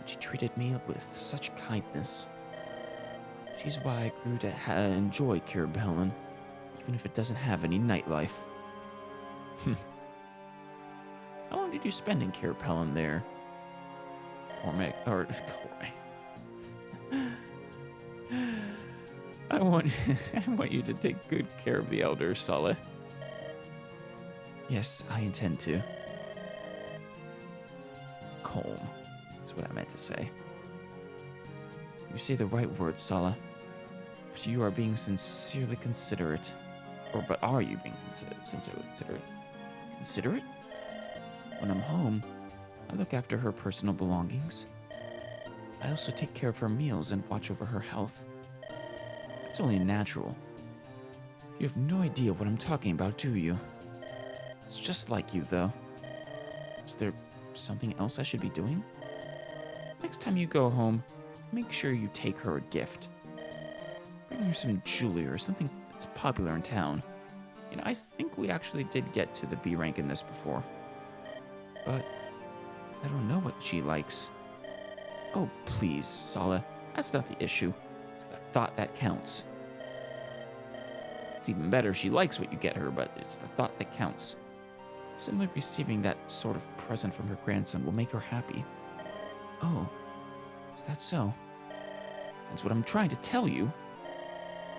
She treated me with such kindness. She's why I grew to enjoy Caer Pelin, even if it doesn't have any nightlife. How long did you spend in Caer Pelin there? I want you to take good care of the Elder, Sala. Yes, I intend to. Calm. That's what I meant to say. You say the right words, Sala. But you are being sincerely considerate. But are you being sincerely considerate? Considerate? When I'm home, I look after her personal belongings. I also take care of her meals and watch over her health. It's only natural. You have no idea what I'm talking about, do you? It's just like you, though. Is there something else I should be doing? Next time you go home, make sure you take her a gift. Bring her some jewelry or something that's popular in town. You know, I think we actually did get to the B rank in this before. But I don't know what she likes. Oh, please, Sala. That's not the issue. It's the thought that counts. It's even better if she likes what you get her, but it's the thought that counts. Simply receiving that sort of present from her grandson will make her happy. Oh, is that so? That's what I'm trying to tell you.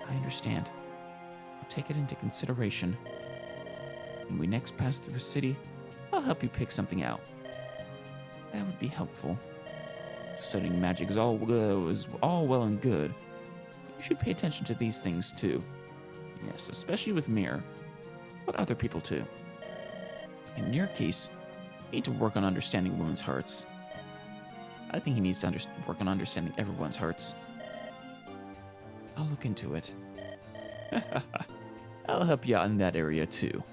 I understand. I'll take it into consideration. When we next pass through a city, I'll help you pick something out. That would be helpful. Studying magic is all well and good. You should pay attention to these things too. Yes, especially with Mir, but other people too. In your case, you need to work on understanding women's hearts. I think he needs to work on understanding everyone's hearts. I'll look into it. I'll help you out in that area too.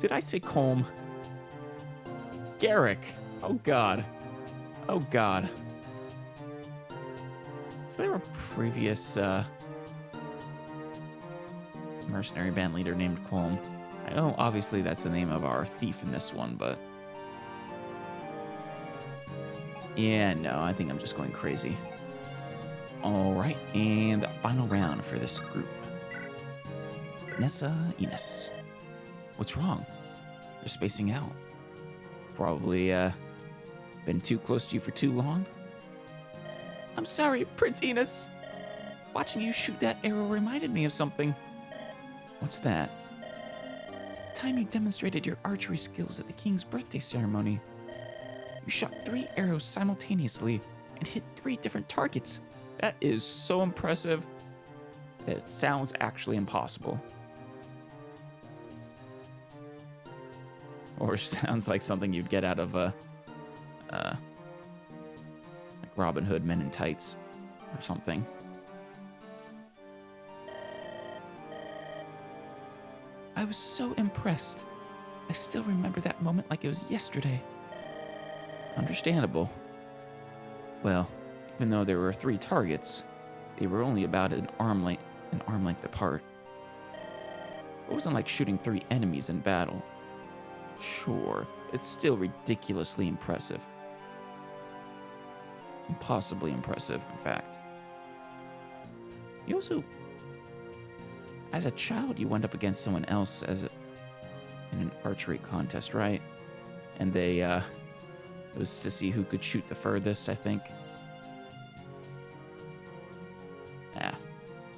Did I say calm? Garrick! Oh god. Oh god. So they were a previous mercenary band leader named Colm. I know obviously that's the name of our thief in this one, but... Yeah, no, I think I'm just going crazy. Alright, and the final round for this group. Nessa, Enos. What's wrong? You're spacing out. Probably, been too close to you for too long? I'm sorry, Prince Enos. Watching you shoot that arrow reminded me of something. What's that? The time you demonstrated your archery skills at the king's birthday ceremony. You shot 3 arrows simultaneously and hit 3 different targets. That is so impressive that it sounds actually impossible. Or sounds like something you'd get out of like Robin Hood Men in Tights or something. I was so impressed. I still remember that moment like it was yesterday. Understandable. Well, even though there were 3 targets, they were only about an arm length apart. It wasn't like shooting 3 enemies in battle. Sure, it's still ridiculously impressive. Impossibly impressive, in fact. You also... As a child, you went up against someone else in an archery contest, right? And they, it was to see who could shoot the furthest, I think.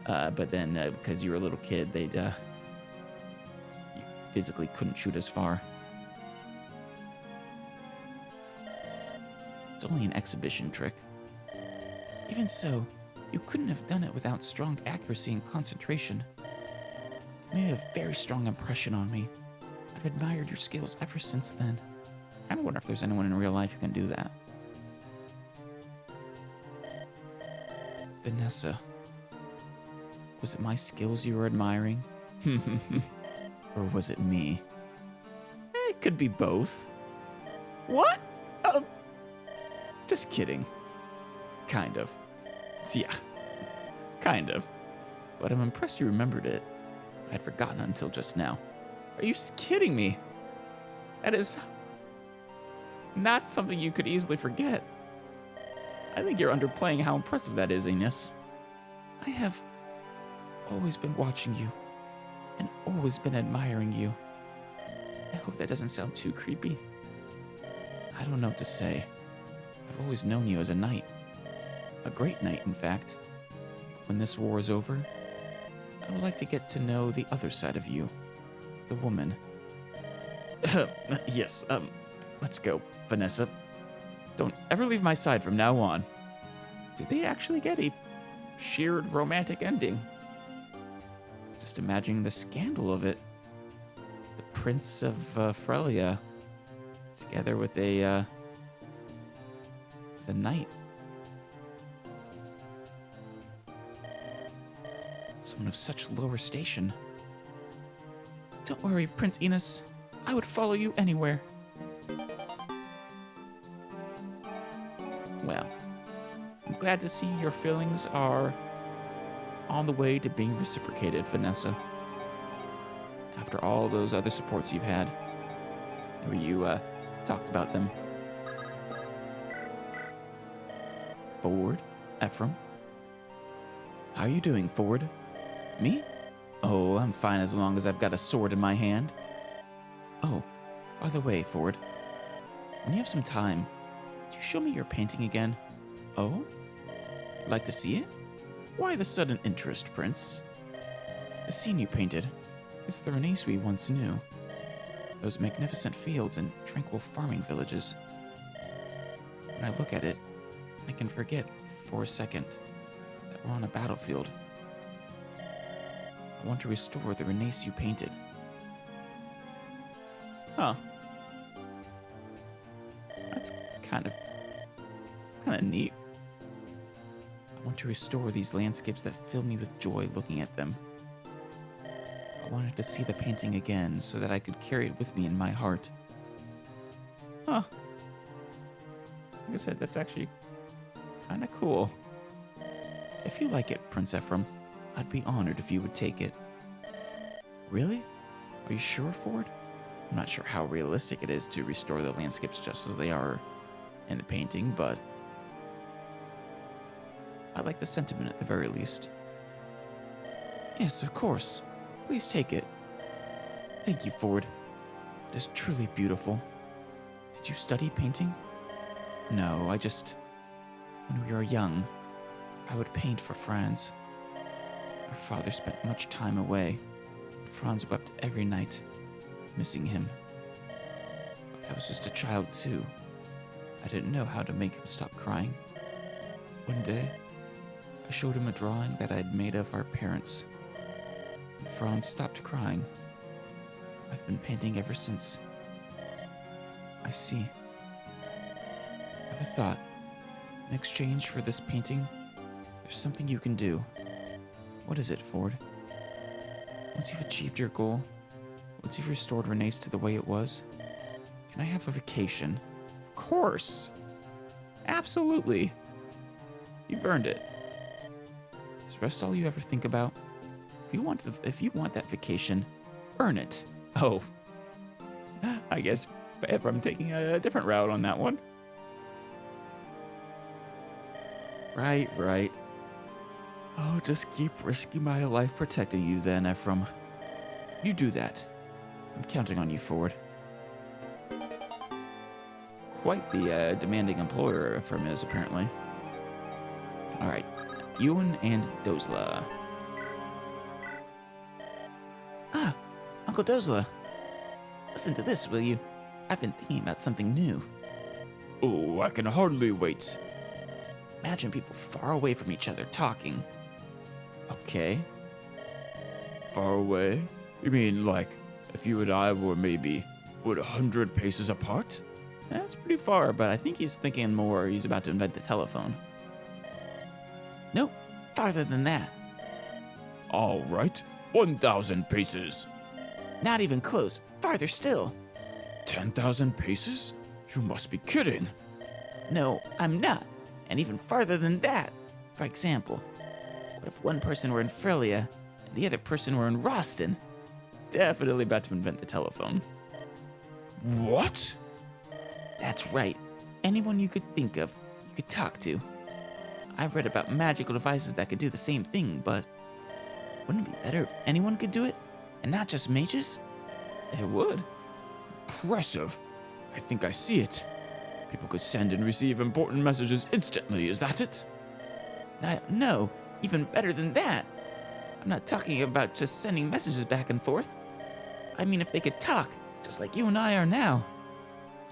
But then, because you were a little kid, you physically couldn't shoot as far. It's only an exhibition trick. Even so, you couldn't have done it without strong accuracy and concentration. You made a very strong impression on me. I've admired your skills ever since then. I kind of wonder if there's anyone in real life who can do that. Vanessa. Was it my skills you were admiring? Or was it me? It could be both. What? Just kidding. Kind of. Yeah. Kind of. But I'm impressed you remembered it. I'd forgotten until just now. Are you kidding me? That is not something you could easily forget. I think you're underplaying how impressive that is, Enos. I have always been watching you and always been admiring you. I hope that doesn't sound too creepy. I don't know what to say. I've always known you as a knight. A great knight, in fact. When this war is over, I would like to get to know the other side of you. The woman. Yes, let's go, Vanessa. Don't ever leave my side from now on. Do they actually get a shared romantic ending? Just imagining the scandal of it. The Prince of Frelia together with a knight. Someone of such lower station. Don't worry, Prince Enos. I would follow you anywhere. Well, I'm glad to see your feelings are on the way to being reciprocated, Vanessa. After all those other supports you've had, where you talked about them. Ford, Ephraim. How are you doing, Ford? Me? Oh, I'm fine as long as I've got a sword in my hand. Oh, by the way, Ford, when you have some time, could you show me your painting again? Oh? Like to see it? Why the sudden interest, Prince? The scene you painted is the Renaissance we once knew. Those magnificent fields and tranquil farming villages. When I look at it, I can forget for a second that we're on a battlefield. I want to restore the Renaissance you painted. Huh. That's kind of neat. I want to restore these landscapes that fill me with joy looking at them. I wanted to see the painting again so that I could carry it with me in my heart. Huh. Like I said, that's actually kind of cool. If you like it, Prince Ephraim, I'd be honored if you would take it. Really? Are you sure, Ford? I'm not sure how realistic it is to restore the landscapes just as they are in the painting, but I like the sentiment at the very least. Yes, of course. Please take it. Thank you, Ford. It is truly beautiful. Did you study painting? No, when we were young, I would paint for Franz. Our father spent much time away. Franz wept every night, missing him. But I was just a child too. I didn't know how to make him stop crying. One day, I showed him a drawing that I had made of our parents. And Franz stopped crying. I've been painting ever since. I see. I have a thought. In exchange for this painting, there's something you can do. What is it, Ford? Once you've achieved your goal, once you've restored Renee's to the way it was, can I have a vacation? Of course. Absolutely. You've earned it. Is rest all you ever think about? If you want that vacation, earn it. Oh. I guess if I'm taking a different route on that one. Right. Oh, just keep risking my life protecting you then, Ephraim. You do that. I'm counting on you, Ford. Quite the demanding employer Ephraim is, apparently. Alright, Ewan and Dozla. Ah, Uncle Dozla. Listen to this, will you? I've been thinking about something new. Oh, I can hardly wait. Imagine people far away from each other talking. Okay. Far away? You mean like if you and I were maybe, 100 paces apart? That's pretty far, but I think he's thinking more he's about to invent the telephone. Nope, farther than that. All right, 1,000 paces. Not even close, farther still. 10,000 paces? You must be kidding. No, I'm not. And even farther than that. For example, what if one person were in Frelia and the other person were in Roston? Definitely about to invent the telephone. What? That's right. Anyone you could think of, you could talk to. I've read about magical devices that could do the same thing, but wouldn't it be better if anyone could do it? And not just mages? It would. Impressive. I think I see it. People could send and receive important messages instantly, is that it? No, even better than that. I'm not talking about just sending messages back and forth. I mean if they could talk, just like you and I are now.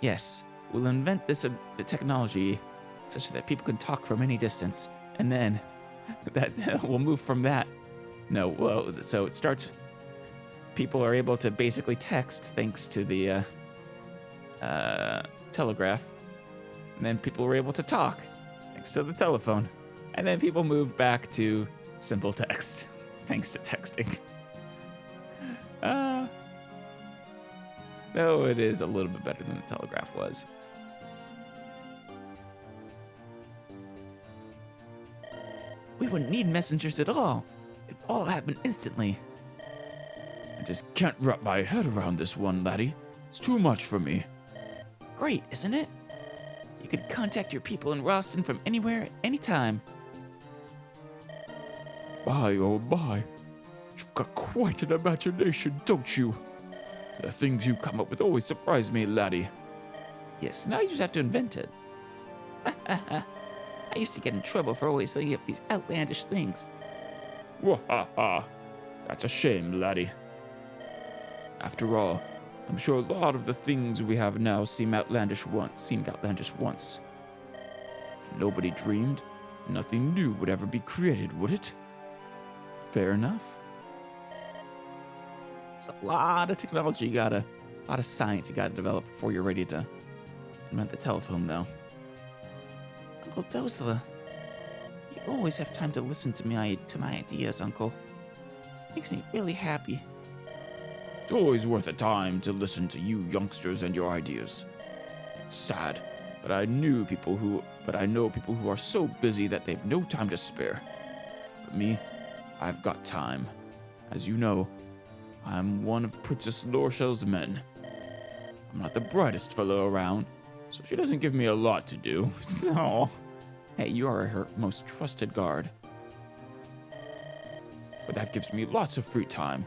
Yes, we'll invent this technology such that people can talk from any distance, and then we'll move from that. No, well, so it starts. People are able to basically text thanks to the telegraph, and then people were able to talk thanks to the telephone, and then people move back to simple text thanks to texting. No, it is a little bit better than the telegraph was. We wouldn't need messengers at all. It'd all happen instantly. I just can't wrap my head around this one, laddie. It's too much for me. Great, isn't it? You could contact your people in Roston from anywhere at any time. My, oh my. You've got quite an imagination, don't you? The things you come up with always surprise me, laddie. Yes, now you just have to invent it. I used to get in trouble for always thinking up these outlandish things. Wahaha. That's a shame, laddie. After all, I'm sure a lot of the things we have now seemed outlandish once. If nobody dreamed, nothing new would ever be created, would it? Fair enough. It's a lot of technology a lot of science you gotta develop before you're ready to invent the telephone, though. Uncle Dozla, you always have time to listen to my ideas, Uncle. Makes me really happy. It's always worth a time to listen to you youngsters and your ideas. It's sad, but I know people who are so busy that they've no time to spare. But me, I've got time. As you know, I'm one of Princess Lorshell's men. I'm not the brightest fellow around, so she doesn't give me a lot to do. So, hey, you are her most trusted guard. But that gives me lots of free time,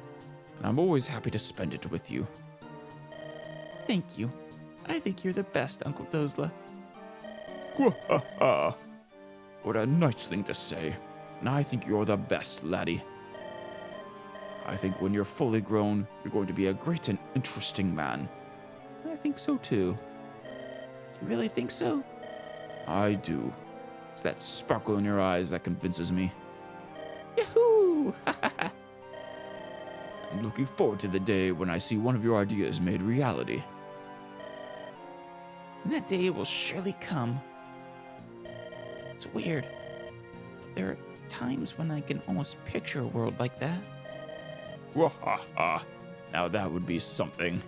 and I'm always happy to spend it with you. Thank you. I think you're the best, Uncle Dozla. What a nice thing to say. And I think you're the best, laddie. I think when you're fully grown, you're going to be a great and interesting man. I think so too. You really think so? I do. It's that sparkle in your eyes that convinces me. Yahoo! I'm looking forward to the day when I see one of your ideas made reality. And that day will surely come. It's weird. There are times when I can almost picture a world like that. Wahaha. Now that would be something.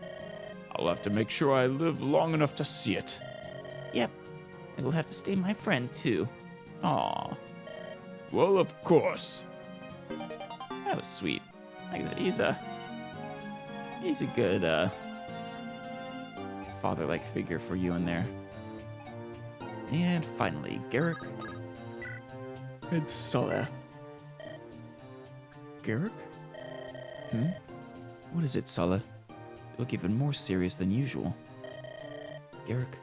I'll have to make sure I live long enough to see it. Yep. And we'll have to stay my friend too. Aw. Well, of course. That was sweet. Like I said, he's a good father-like figure for you in there. And finally, Garrick and Sulla. Garrick? What is it, Sulla? You look even more serious than usual. Garrick,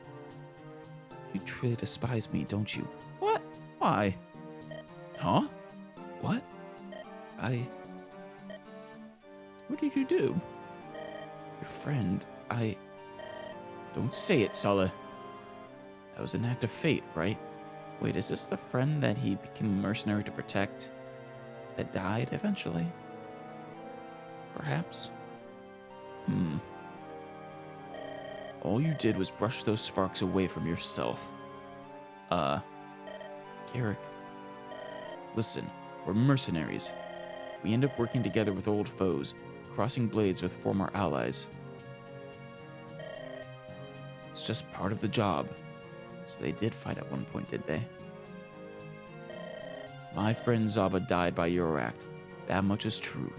you truly despise me, don't you? What? Why? Huh? What? What did you do? Your friend, Don't say it, Sulla. That was an act of fate, right? Wait, is this the friend that he became a mercenary to protect? That died eventually? Perhaps? All you did was brush those sparks away from yourself. Garrick. Listen, we're mercenaries. We end up working together with old foes, crossing blades with former allies. It's just part of the job. So they did fight at one point, did they? My friend Zaba died by your act. That much is true.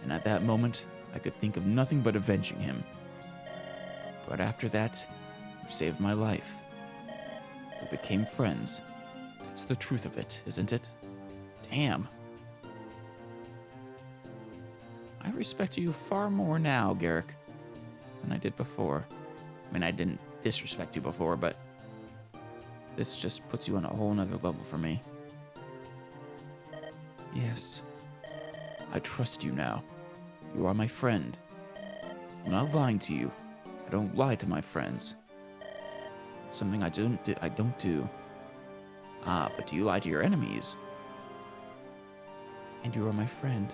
And at that moment, I could think of nothing but avenging him. But after that, you saved my life. We became friends. That's the truth of it, isn't it? Damn. I respect you far more now, Garrick, than I did before. I mean, I didn't disrespect you before, but this just puts you on a whole nother level for me. Yes. I trust you now. You are my friend. I'm not lying to you. I don't lie to my friends. It's something I don't do. Ah, but do you lie to your enemies? And you are my friend.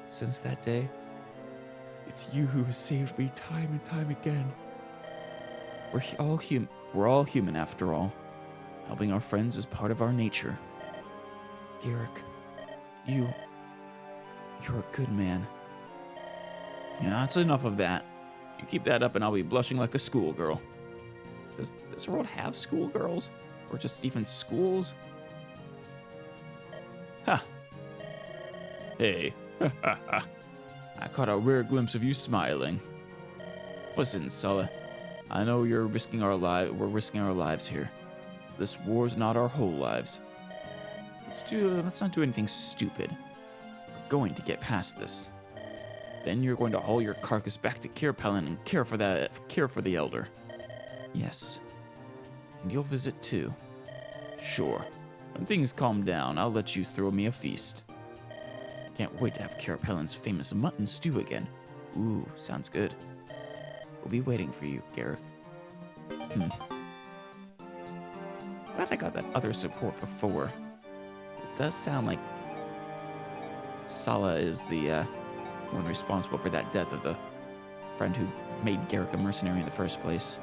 Since that day, it's you who has saved me time and time again. We're all human after all. Helping our friends is part of our nature. Garrick, you're a good man. yeah, that's enough of that. You keep that up and I'll be blushing like a schoolgirl. Does this world have schoolgirls? Or just even schools? Ha! Hey, I caught a rare glimpse of you smiling. Listen, Sulla, I know we're risking our lives here. This war's not our whole lives. Let's not do anything stupid. We're going to get past this. Then you're going to haul your carcass back to Kirpelin and care for the elder. Yes. And you'll visit too. Sure. When things calm down, I'll let you throw me a feast. Can't wait to have Kirpelin's famous mutton stew again. Ooh, sounds good. We'll be waiting for you, Garrick. Glad I got that other support before. It does sound like Sulla is the one responsible for that death of the friend who made Garrick a mercenary in the first place.